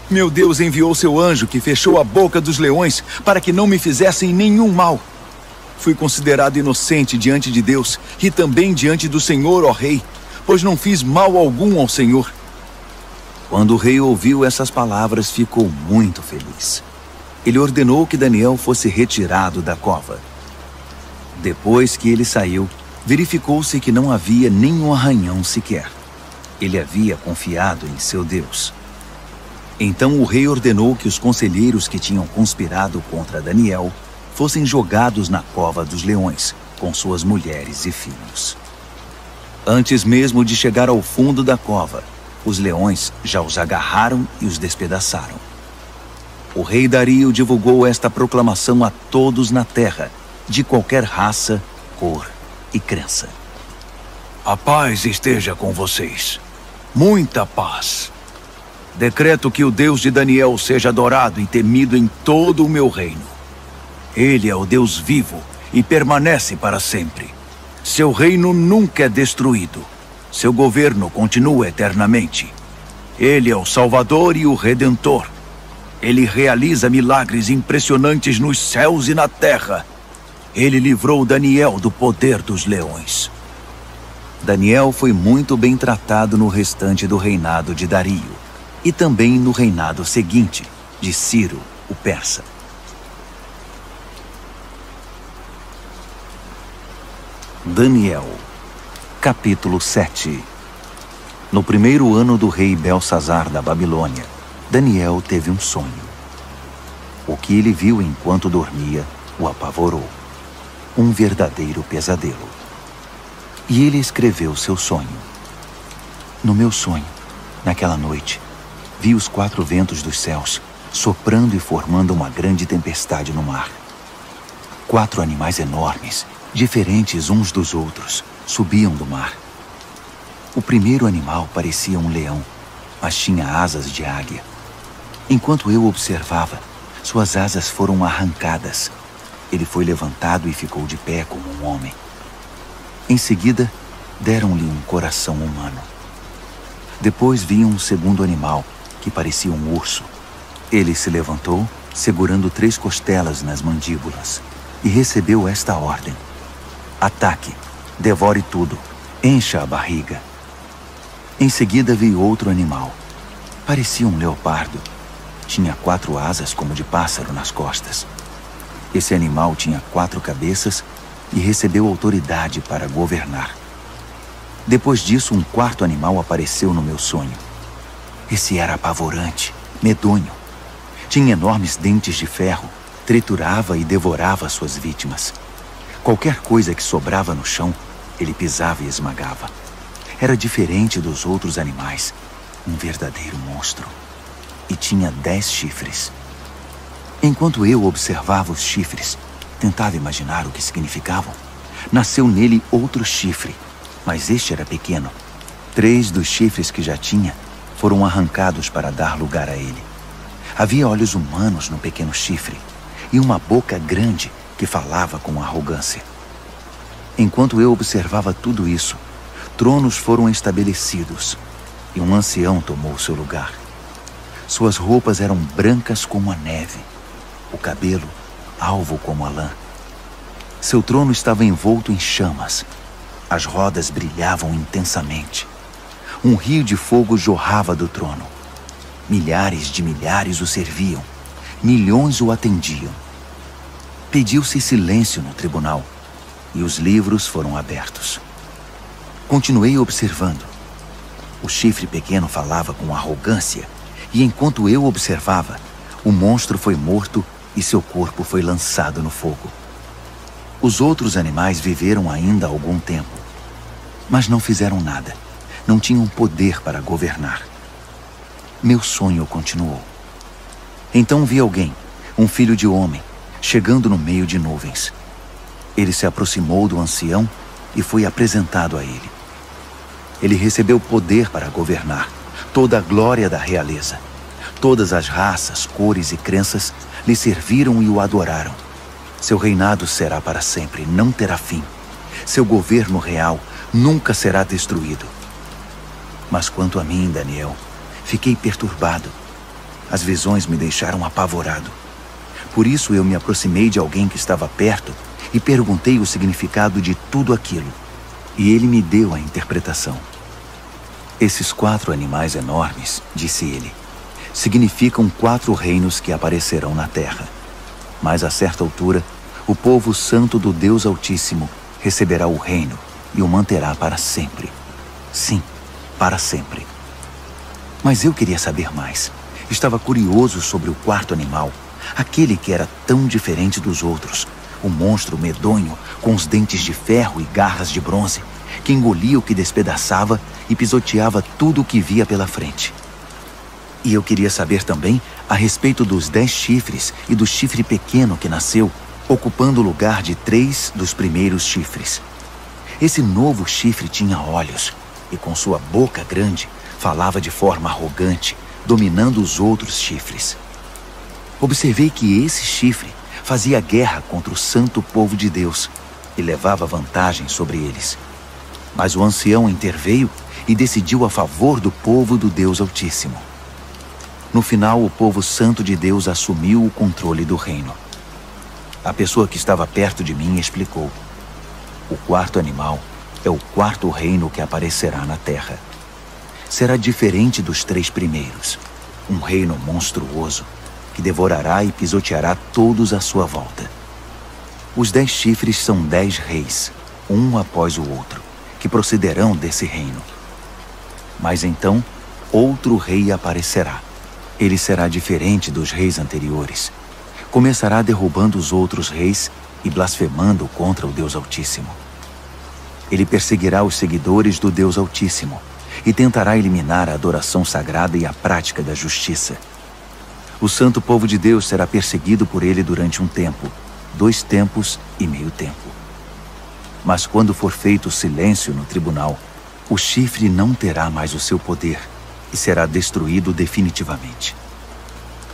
Meu Deus enviou seu anjo que fechou a boca dos leões para que não me fizessem nenhum mal. Fui considerado inocente diante de Deus e também diante do Senhor, ó rei, pois não fiz mal algum ao Senhor. Quando o rei ouviu essas palavras, ficou muito feliz. Ele ordenou que Daniel fosse retirado da cova. Depois que ele saiu, verificou-se que não havia nenhum arranhão sequer. Ele havia confiado em seu Deus. Então o rei ordenou que os conselheiros que tinham conspirado contra Daniel fossem jogados na cova dos leões, com suas mulheres e filhos. Antes mesmo de chegar ao fundo da cova, os leões já os agarraram e os despedaçaram. O rei Dario divulgou esta proclamação a todos na terra, de qualquer raça, cor e crença. A paz esteja com vocês. Muita paz. Decreto que o Deus de Daniel seja adorado e temido em todo o meu reino. Ele é o Deus vivo e permanece para sempre. Seu reino nunca é destruído. Seu governo continua eternamente. Ele é o Salvador e o Redentor. Ele realiza milagres impressionantes nos céus e na terra. Ele livrou Daniel do poder dos leões. Daniel foi muito bem tratado no restante do reinado de Dario e também no reinado seguinte, de Ciro, o persa. Daniel, capítulo 7. No primeiro ano do rei Belsazar da Babilônia, Daniel teve um sonho. O que ele viu enquanto dormia o apavorou. Um verdadeiro pesadelo. E ele escreveu seu sonho. No meu sonho, naquela noite, vi os 4 ventos dos céus soprando e formando uma grande tempestade no mar. 4 animais enormes, diferentes uns dos outros, subiam do mar. O primeiro animal parecia um leão, mas tinha asas de águia. Enquanto eu observava, suas asas foram arrancadas. Ele foi levantado e ficou de pé como um homem. Em seguida, deram-lhe um coração humano. Depois vi um segundo animal, que parecia um urso. Ele se levantou, segurando 3 costelas nas mandíbulas, e recebeu esta ordem: ataque, devore tudo, encha a barriga. Em seguida vi outro animal. Parecia um leopardo. Tinha 4 asas como de pássaro nas costas. Esse animal tinha 4 cabeças e recebeu autoridade para governar. Depois disso, um 4º animal apareceu no meu sonho. Esse era apavorante, medonho. Tinha enormes dentes de ferro, triturava e devorava suas vítimas. Qualquer coisa que sobrava no chão, ele pisava e esmagava. Era diferente dos outros animais, um verdadeiro monstro. E tinha 10 chifres. Enquanto eu observava os chifres, tentava imaginar o que significavam. Nasceu nele outro chifre, mas este era pequeno. 3 dos chifres que já tinha foram arrancados para dar lugar a ele. Havia olhos humanos no pequeno chifre e uma boca grande que falava com arrogância. Enquanto eu observava tudo isso, tronos foram estabelecidos e um ancião tomou seu lugar. Suas roupas eram brancas como a neve, o cabelo alvo como a lã. Seu trono estava envolto em chamas. As rodas brilhavam intensamente. Um rio de fogo jorrava do trono. Milhares de milhares o serviam. Milhões o atendiam. Pediu-se silêncio no tribunal e os livros foram abertos. Continuei observando. O chifre pequeno falava com arrogância e enquanto eu observava, o monstro foi morto e seu corpo foi lançado no fogo. Os outros animais viveram ainda algum tempo, mas não fizeram nada. Não tinham poder para governar. Meu sonho continuou. Então vi alguém, um filho de homem, chegando no meio de nuvens. Ele se aproximou do ancião e foi apresentado a ele. Ele recebeu poder para governar, toda a glória da realeza. Todas as raças, cores e crenças lhe serviram e o adoraram. Seu reinado será para sempre, não terá fim. Seu governo real nunca será destruído. Mas quanto a mim, Daniel, fiquei perturbado. As visões me deixaram apavorado. Por isso eu me aproximei de alguém que estava perto e perguntei o significado de tudo aquilo. E ele me deu a interpretação. Esses 4 animais enormes, disse ele, significam 4 reinos que aparecerão na terra. Mas a certa altura, o povo santo do Deus Altíssimo receberá o reino e o manterá para sempre. Sim, para sempre. Mas eu queria saber mais. Estava curioso sobre o 4º animal, aquele que era tão diferente dos outros, o monstro medonho com os dentes de ferro e garras de bronze, que engolia o que despedaçava e pisoteava tudo o que via pela frente. E eu queria saber também a respeito dos 10 chifres e do chifre pequeno que nasceu, ocupando o lugar de 3 dos primeiros chifres. Esse novo chifre tinha olhos e com sua boca grande falava de forma arrogante, dominando os outros chifres. Observei que esse chifre fazia guerra contra o santo povo de Deus e levava vantagem sobre eles. Mas o ancião interveio e decidiu a favor do povo do Deus Altíssimo. No final, o povo santo de Deus assumiu o controle do reino. A pessoa que estava perto de mim explicou: o quarto animal é o quarto reino que aparecerá na terra. Será diferente dos 3 primeiros, um reino monstruoso que devorará e pisoteará todos à sua volta. Os 10 chifres são 10 reis, um após o outro, que procederão desse reino. Mas então, outro rei aparecerá. Ele será diferente dos reis anteriores. Começará derrubando os outros reis e blasfemando contra o Deus Altíssimo. Ele perseguirá os seguidores do Deus Altíssimo e tentará eliminar a adoração sagrada e a prática da justiça. O santo povo de Deus será perseguido por ele durante um tempo, 2 tempos e meio tempo. Mas quando for feito silêncio no tribunal, o chifre não terá mais o seu poder e será destruído definitivamente.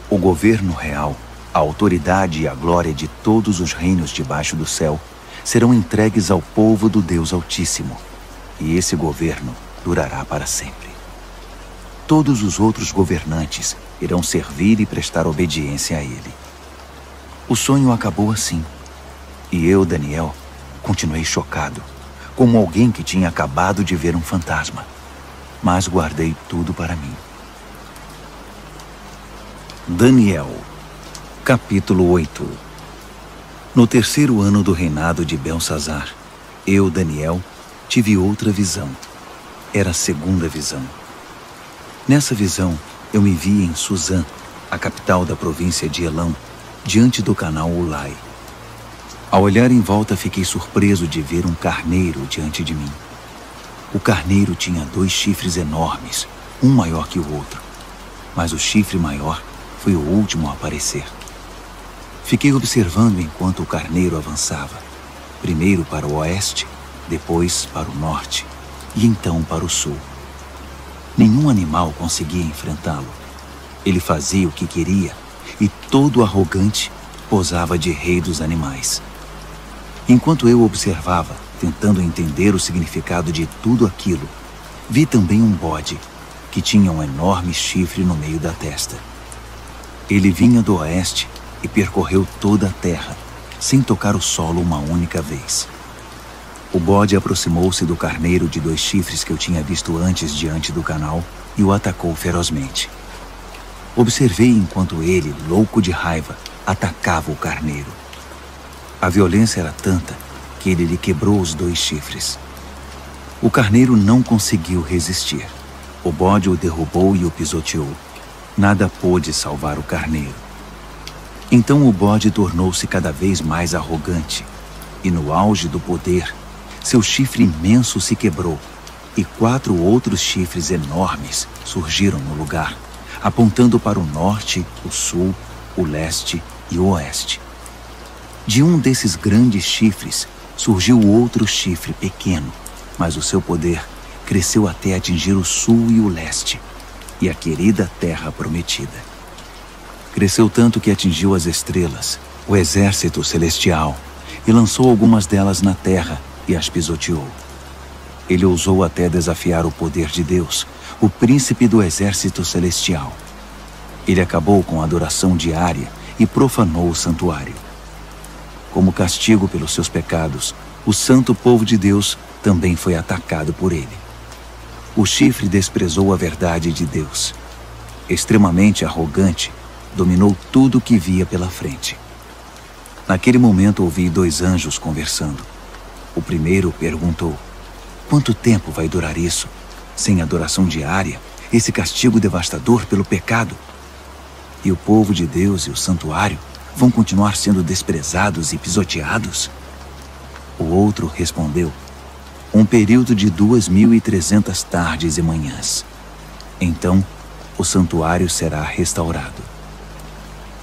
O governo real, a autoridade e a glória de todos os reinos debaixo do céu serão entregues ao povo do Deus Altíssimo, e esse governo durará para sempre. Todos os outros governantes irão servir e prestar obediência a ele. O sonho acabou assim, e eu, Daniel, continuei chocado, como alguém que tinha acabado de ver um fantasma, mas guardei tudo para mim. Daniel, capítulo 8. No 3º ano do reinado de Belsazar, eu, Daniel, tive outra visão. Era a 2ª visão. Nessa visão, eu me vi em Suzã, a capital da província de Elão, diante do canal Ulai. Ao olhar em volta, fiquei surpreso de ver um carneiro diante de mim. O carneiro tinha 2 chifres enormes, um maior que o outro, mas o chifre maior foi o último a aparecer. Fiquei observando enquanto o carneiro avançava, primeiro para o oeste, depois para o norte e então para o sul. Nenhum animal conseguia enfrentá-lo. Ele fazia o que queria e, todo arrogante, posava de rei dos animais. Enquanto eu observava, tentando entender o significado de tudo aquilo, vi também um bode, que tinha um enorme chifre no meio da testa. Ele vinha do oeste e percorreu toda a terra, sem tocar o solo uma única vez. O bode aproximou-se do carneiro de 2 chifres que eu tinha visto antes diante do canal e o atacou ferozmente. Observei enquanto ele, louco de raiva, atacava o carneiro. A violência era tanta que ele lhe quebrou os 2 chifres. O carneiro não conseguiu resistir. O bode o derrubou e o pisoteou. Nada pôde salvar o carneiro. Então o bode tornou-se cada vez mais arrogante, e no auge do poder, seu chifre imenso se quebrou, e 4 outros chifres enormes surgiram no lugar, apontando para o norte, o sul, o leste e o oeste. De um desses grandes chifres surgiu outro chifre pequeno, mas o seu poder cresceu até atingir o sul e o leste, e a querida terra prometida. Cresceu tanto que atingiu as estrelas, o exército celestial, e lançou algumas delas na terra e as pisoteou. Ele ousou até desafiar o poder de Deus, o príncipe do exército celestial. Ele acabou com a adoração diária e profanou o santuário. Como castigo pelos seus pecados, o santo povo de Deus também foi atacado por ele. O chifre desprezou a verdade de Deus. Extremamente arrogante, dominou tudo o que via pela frente. Naquele momento ouvi 2 anjos conversando. O primeiro perguntou: quanto tempo vai durar isso? Sem adoração diária, esse castigo devastador pelo pecado? E o povo de Deus e o santuário vão continuar sendo desprezados e pisoteados? O outro respondeu: um período de 2.300 tardes e manhãs. Então, o santuário será restaurado.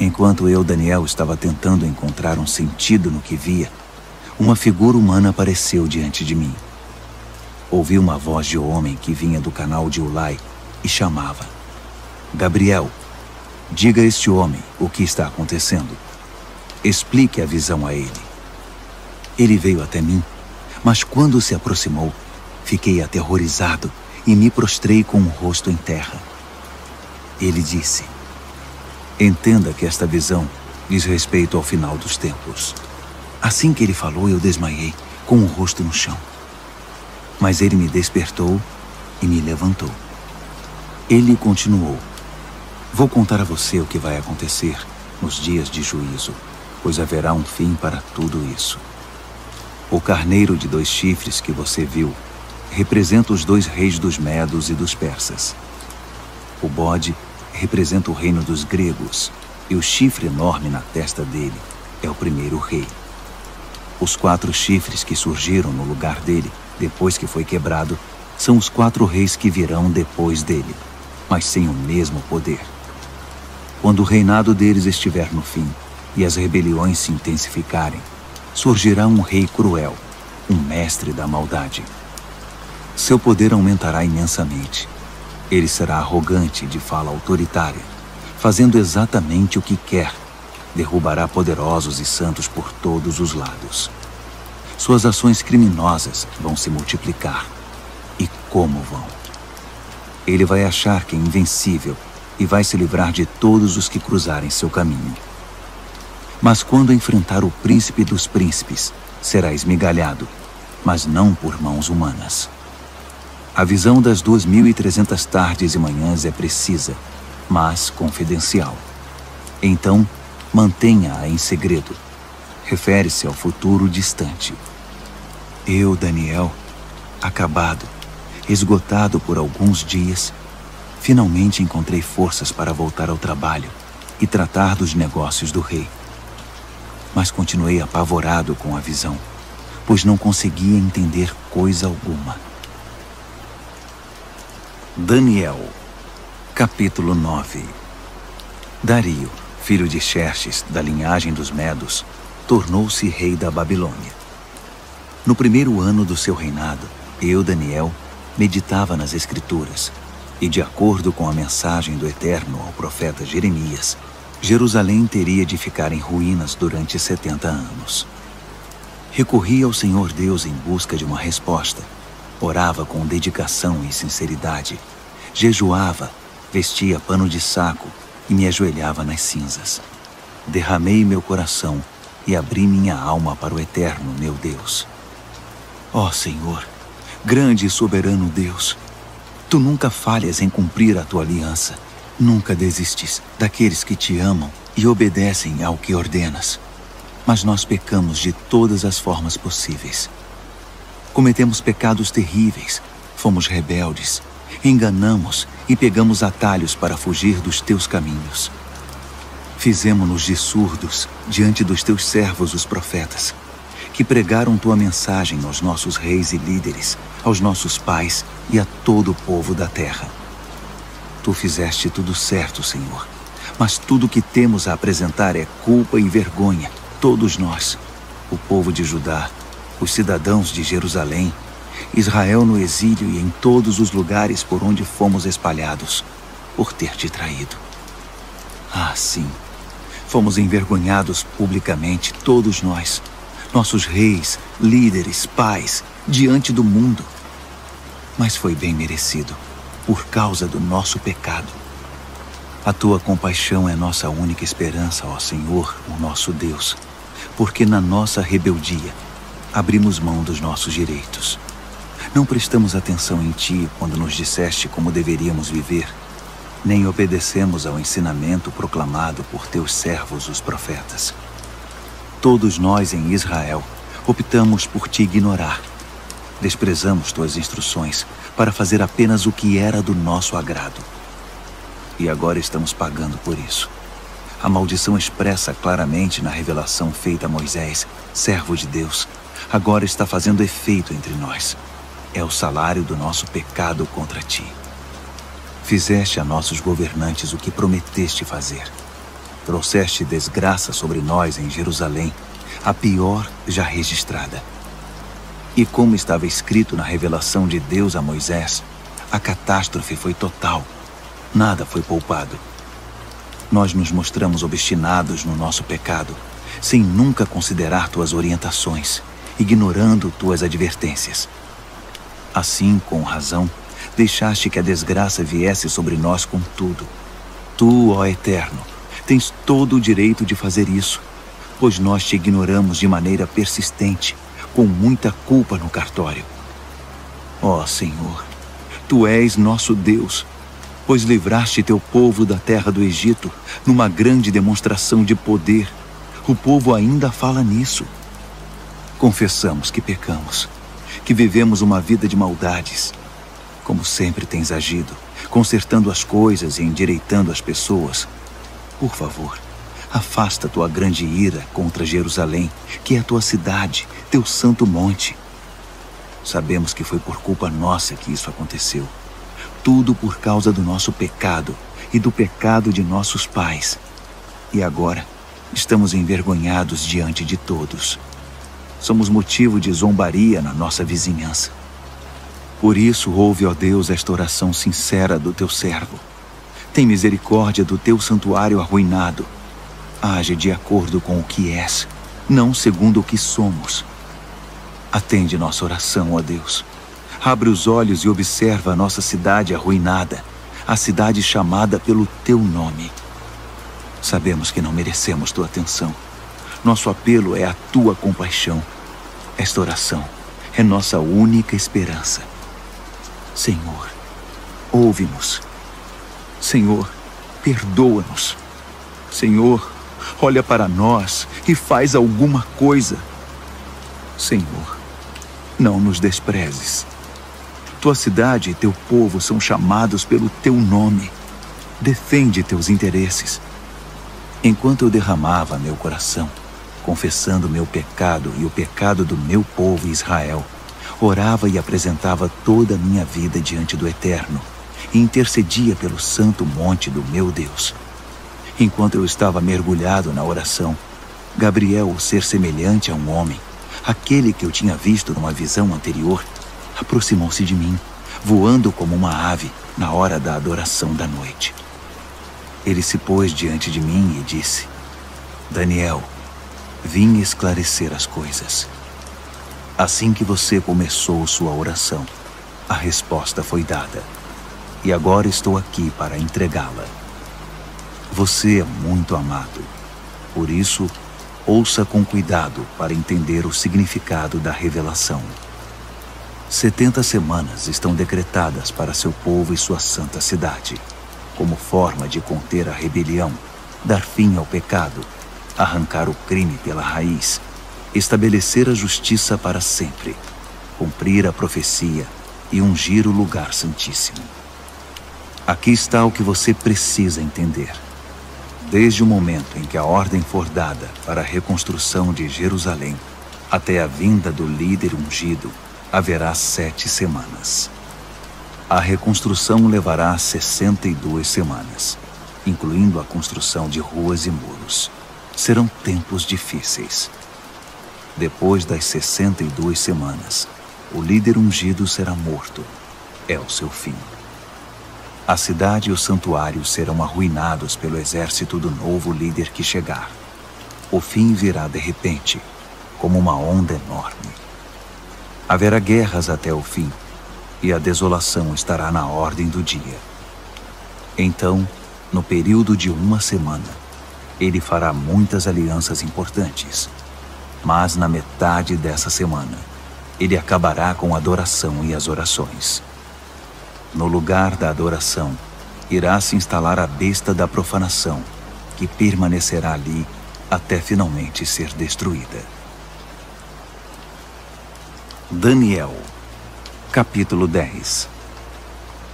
Enquanto eu, Daniel, estava tentando encontrar um sentido no que via, uma figura humana apareceu diante de mim. Ouvi uma voz de homem que vinha do canal de Ulai e chamava: Gabriel, diga a este homem o que está acontecendo. Explique a visão a ele. Ele veio até mim, mas quando se aproximou, fiquei aterrorizado e me prostrei com o rosto em terra. Ele disse: Entenda que esta visão diz respeito ao final dos tempos. Assim que ele falou, eu desmaiei, com o rosto no chão. Mas ele me despertou e me levantou. Ele continuou: vou contar a você o que vai acontecer nos dias de juízo, pois haverá um fim para tudo isso. O carneiro de 2 chifres que você viu representa os 2 reis dos Medos e dos Persas. O bode representa o reino dos gregos, e o chifre enorme na testa dele é o primeiro rei. Os 4 chifres que surgiram no lugar dele, depois que foi quebrado, são os 4 reis que virão depois dele, mas sem o mesmo poder. Quando o reinado deles estiver no fim e as rebeliões se intensificarem, surgirá um rei cruel, um mestre da maldade. Seu poder aumentará imensamente. Ele será arrogante, de fala autoritária, fazendo exatamente o que quer. Derrubará poderosos e santos por todos os lados. Suas ações criminosas vão se multiplicar. E como vão? Ele vai achar que é invencível e vai se livrar de todos os que cruzarem seu caminho. Mas quando enfrentar o príncipe dos príncipes, será esmigalhado, mas não por mãos humanas. A visão das 2.300 tardes e manhãs é precisa, mas confidencial. Então, mantenha-a em segredo. Refere-se ao futuro distante. Eu, Daniel, acabado, esgotado por alguns dias, finalmente encontrei forças para voltar ao trabalho e tratar dos negócios do rei. Mas continuei apavorado com a visão, pois não conseguia entender coisa alguma. Daniel, capítulo 9. Dario, filho de Xerxes, da linhagem dos Medos, tornou-se rei da Babilônia. No primeiro ano do seu reinado, eu, Daniel, meditava nas Escrituras, e de acordo com a mensagem do Eterno ao profeta Jeremias, Jerusalém teria de ficar em ruínas durante 70 anos. Recorri ao Senhor Deus em busca de uma resposta. Orava com dedicação e sinceridade. Jejuava, vestia pano de saco e me ajoelhava nas cinzas. Derramei meu coração e abri minha alma para o Eterno, meu Deus. Ó Senhor, grande e soberano Deus, Tu nunca falhas em cumprir a Tua aliança. Nunca desistes daqueles que Te amam e obedecem ao que ordenas. Mas nós pecamos de todas as formas possíveis. Cometemos pecados terríveis, fomos rebeldes, enganamos e pegamos atalhos para fugir dos Teus caminhos. Fizemo-nos de surdos diante dos Teus servos, os profetas, que pregaram Tua mensagem aos nossos reis e líderes, aos nossos pais e a todo o povo da terra. Tu fizeste tudo certo, Senhor, mas tudo que temos a apresentar é culpa e vergonha, todos nós, o povo de Judá, os cidadãos de Jerusalém, Israel no exílio e em todos os lugares por onde fomos espalhados, por ter Te traído. Ah, sim, fomos envergonhados publicamente, todos nós, nossos reis, líderes, pais, diante do mundo. Mas foi bem merecido, por causa do nosso pecado. A Tua compaixão é nossa única esperança, ó Senhor, o nosso Deus, porque na nossa rebeldia abrimos mão dos nossos direitos. Não prestamos atenção em Ti quando nos disseste como deveríamos viver, nem obedecemos ao ensinamento proclamado por Teus servos, os profetas. Todos nós em Israel optamos por Te ignorar. Desprezamos Tuas instruções para fazer apenas o que era do nosso agrado. E agora estamos pagando por isso. A maldição expressa claramente na revelação feita a Moisés, servo de Deus, agora está fazendo efeito entre nós. É o salário do nosso pecado contra Ti. Fizeste a nossos governantes o que prometeste fazer. Trouxeste desgraça sobre nós em Jerusalém, a pior já registrada. E como estava escrito na revelação de Deus a Moisés, a catástrofe foi total. Nada foi poupado. Nós nos mostramos obstinados no nosso pecado, sem nunca considerar Tuas orientações, ignorando Tuas advertências. Assim, com razão, deixaste que a desgraça viesse sobre nós com tudo. Tu, ó Eterno, Tens todo o direito de fazer isso, pois nós te ignoramos de maneira persistente, com muita culpa no cartório. Ó Senhor, Tu és nosso Deus, pois livraste Teu povo da terra do Egito numa grande demonstração de poder. O povo ainda fala nisso. Confessamos que pecamos, que vivemos uma vida de maldades. Como sempre tens agido, consertando as coisas e endireitando as pessoas. Por favor, afasta Tua grande ira contra Jerusalém, que é Tua cidade, Teu santo monte. Sabemos que foi por culpa nossa que isso aconteceu. Tudo por causa do nosso pecado e do pecado de nossos pais. E agora, estamos envergonhados diante de todos. Somos motivo de zombaria na nossa vizinhança. Por isso, ouve, ó Deus, esta oração sincera do Teu servo. Tem misericórdia do Teu santuário arruinado. Age de acordo com o que és, não segundo o que somos. Atende nossa oração, ó Deus. Abre os olhos e observa a nossa cidade arruinada, a cidade chamada pelo Teu nome. Sabemos que não merecemos Tua atenção. Nosso apelo é a Tua compaixão. Esta oração é nossa única esperança. Senhor, ouve-nos. Senhor, perdoa-nos. Senhor, olha para nós e faz alguma coisa. Senhor, não nos desprezes. Tua cidade e Teu povo são chamados pelo Teu nome. Defende Teus interesses. Enquanto eu derramava meu coração, confessando meu pecado e o pecado do meu povo Israel, orava e apresentava toda a minha vida diante do Eterno e intercedia pelo santo monte do meu Deus. Enquanto eu estava mergulhado na oração, Gabriel, o ser semelhante a um homem, aquele que eu tinha visto numa visão anterior, aproximou-se de mim, voando como uma ave na hora da adoração da noite. Ele se pôs diante de mim e disse: Daniel, vim esclarecer as coisas. Assim que você começou sua oração, a resposta foi dada, e agora estou aqui para entregá-la. Você é muito amado, por isso, ouça com cuidado para entender o significado da revelação. 70 semanas estão decretadas para seu povo e sua santa cidade, como forma de conter a rebelião, dar fim ao pecado, arrancar o crime pela raiz, estabelecer a justiça para sempre, cumprir a profecia e ungir o lugar santíssimo. Aqui está o que você precisa entender. Desde o momento em que a ordem for dada para a reconstrução de Jerusalém, até a vinda do líder ungido, haverá 7 semanas. A reconstrução levará 62 semanas, incluindo a construção de ruas e muros. Serão tempos difíceis. Depois das 62 semanas, o líder ungido será morto. É o seu fim. A cidade e o santuário serão arruinados pelo exército do novo líder que chegar. O fim virá de repente, como uma onda enorme. Haverá guerras até o fim, e a desolação estará na ordem do dia. Então, no período de 1 semana, ele fará muitas alianças importantes. Mas na metade dessa semana, ele acabará com a adoração e as orações. No lugar da adoração, irá se instalar a besta da profanação, que permanecerá ali até finalmente ser destruída. Daniel, capítulo 10.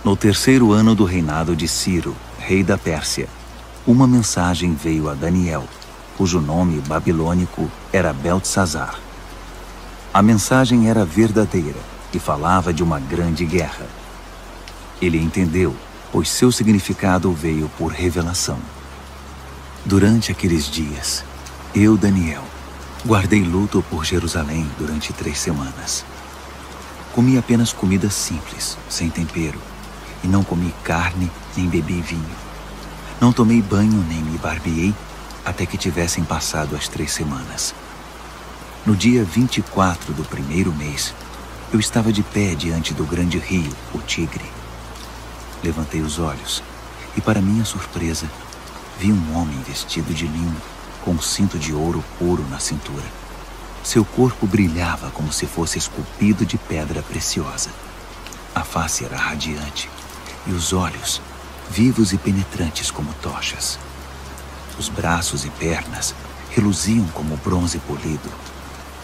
No 3º ano do reinado de Ciro, rei da Pérsia, uma mensagem veio a Daniel, cujo nome babilônico era Beltesazar. A mensagem era verdadeira e falava de uma grande guerra. Ele entendeu, pois seu significado veio por revelação. Durante aqueles dias, eu, Daniel, guardei luto por Jerusalém durante 3 semanas. Comi apenas comida simples, sem tempero, e não comi carne nem bebi vinho. Não tomei banho nem me barbeei até que tivessem passado as 3 semanas. No dia 24 do 1º mês, eu estava de pé diante do grande rio, o Tigre. Levantei os olhos e, para minha surpresa, vi um homem vestido de linho, com um cinto de ouro puro na cintura. Seu corpo brilhava como se fosse esculpido de pedra preciosa. A face era radiante e os olhos vivos e penetrantes como tochas. Os braços e pernas reluziam como bronze polido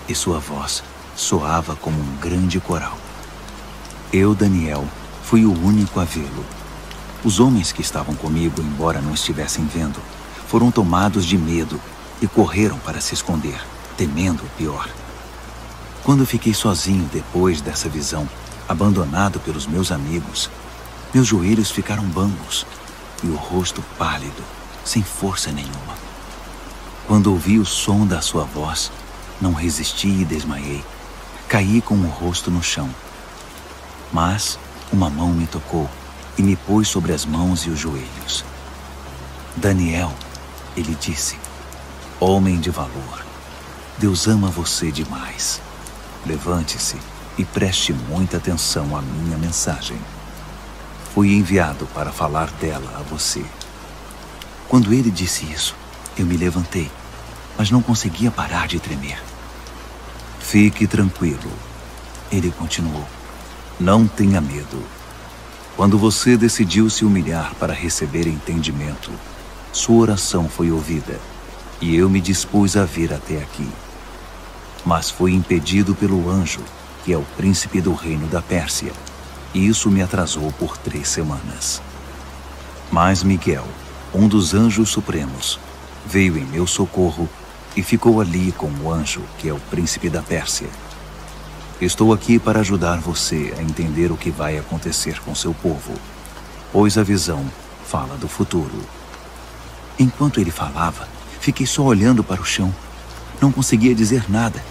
e sua voz soava como um grande coral. Eu, Daniel, fui o único a vê-lo. Os homens que estavam comigo, embora não estivessem vendo, foram tomados de medo e correram para se esconder, temendo o pior. Quando fiquei sozinho depois dessa visão, abandonado pelos meus amigos, meus joelhos ficaram bambos e o rosto pálido, sem força nenhuma. Quando ouvi o som da sua voz, não resisti e desmaiei. Caí com o rosto no chão. Mas uma mão me tocou e me pôs sobre as mãos e os joelhos. Daniel, ele disse, homem de valor, Deus ama você demais. Levante-se e preste muita atenção à minha mensagem. Fui enviado para falar dela a você. Quando ele disse isso, eu me levantei, mas não conseguia parar de tremer. Fique tranquilo, ele continuou. Não tenha medo. Quando você decidiu se humilhar para receber entendimento, sua oração foi ouvida, e eu me dispus a vir até aqui. Mas fui impedido pelo anjo, que é o príncipe do reino da Pérsia, e isso me atrasou por 3 semanas. Mas Miguel, um dos anjos supremos, veio em meu socorro e ficou ali com o anjo, que é o príncipe da Pérsia. Estou aqui para ajudar você a entender o que vai acontecer com seu povo, pois a visão fala do futuro. Enquanto ele falava, fiquei só olhando para o chão. Não conseguia dizer nada.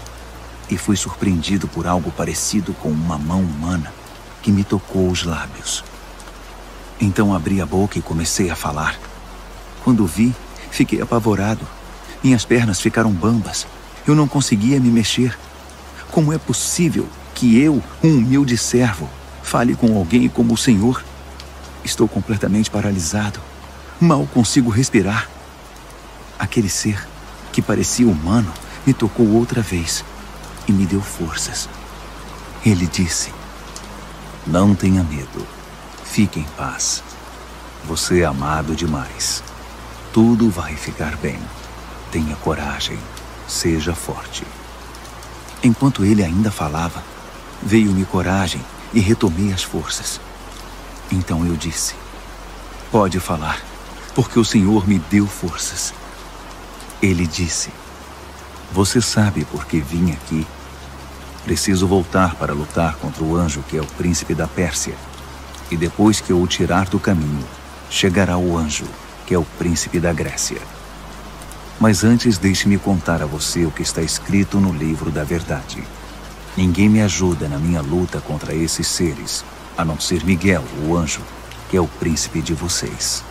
E fui surpreendido por algo parecido com uma mão humana que me tocou os lábios. Então abri a boca e comecei a falar. Quando vi, fiquei apavorado. Minhas pernas ficaram bambas. Eu não conseguia me mexer. Como é possível que eu, um humilde servo, fale com alguém como o Senhor? Estou completamente paralisado. Mal consigo respirar. Aquele ser, que parecia humano, me tocou outra vez e me deu forças. Ele disse, não tenha medo. Fique em paz. Você é amado demais. Tudo vai ficar bem. Tenha coragem. Seja forte. Enquanto ele ainda falava, veio-me coragem e retomei as forças. Então eu disse, pode falar, porque o Senhor me deu forças. Ele disse, você sabe por que vim aqui? Preciso voltar para lutar contra o anjo que é o príncipe da Pérsia. E depois que eu o tirar do caminho, chegará o anjo que é o príncipe da Grécia. Mas antes deixe-me contar a você o que está escrito no livro da verdade. Ninguém me ajuda na minha luta contra esses seres, a não ser Miguel, o anjo, que é o príncipe de vocês.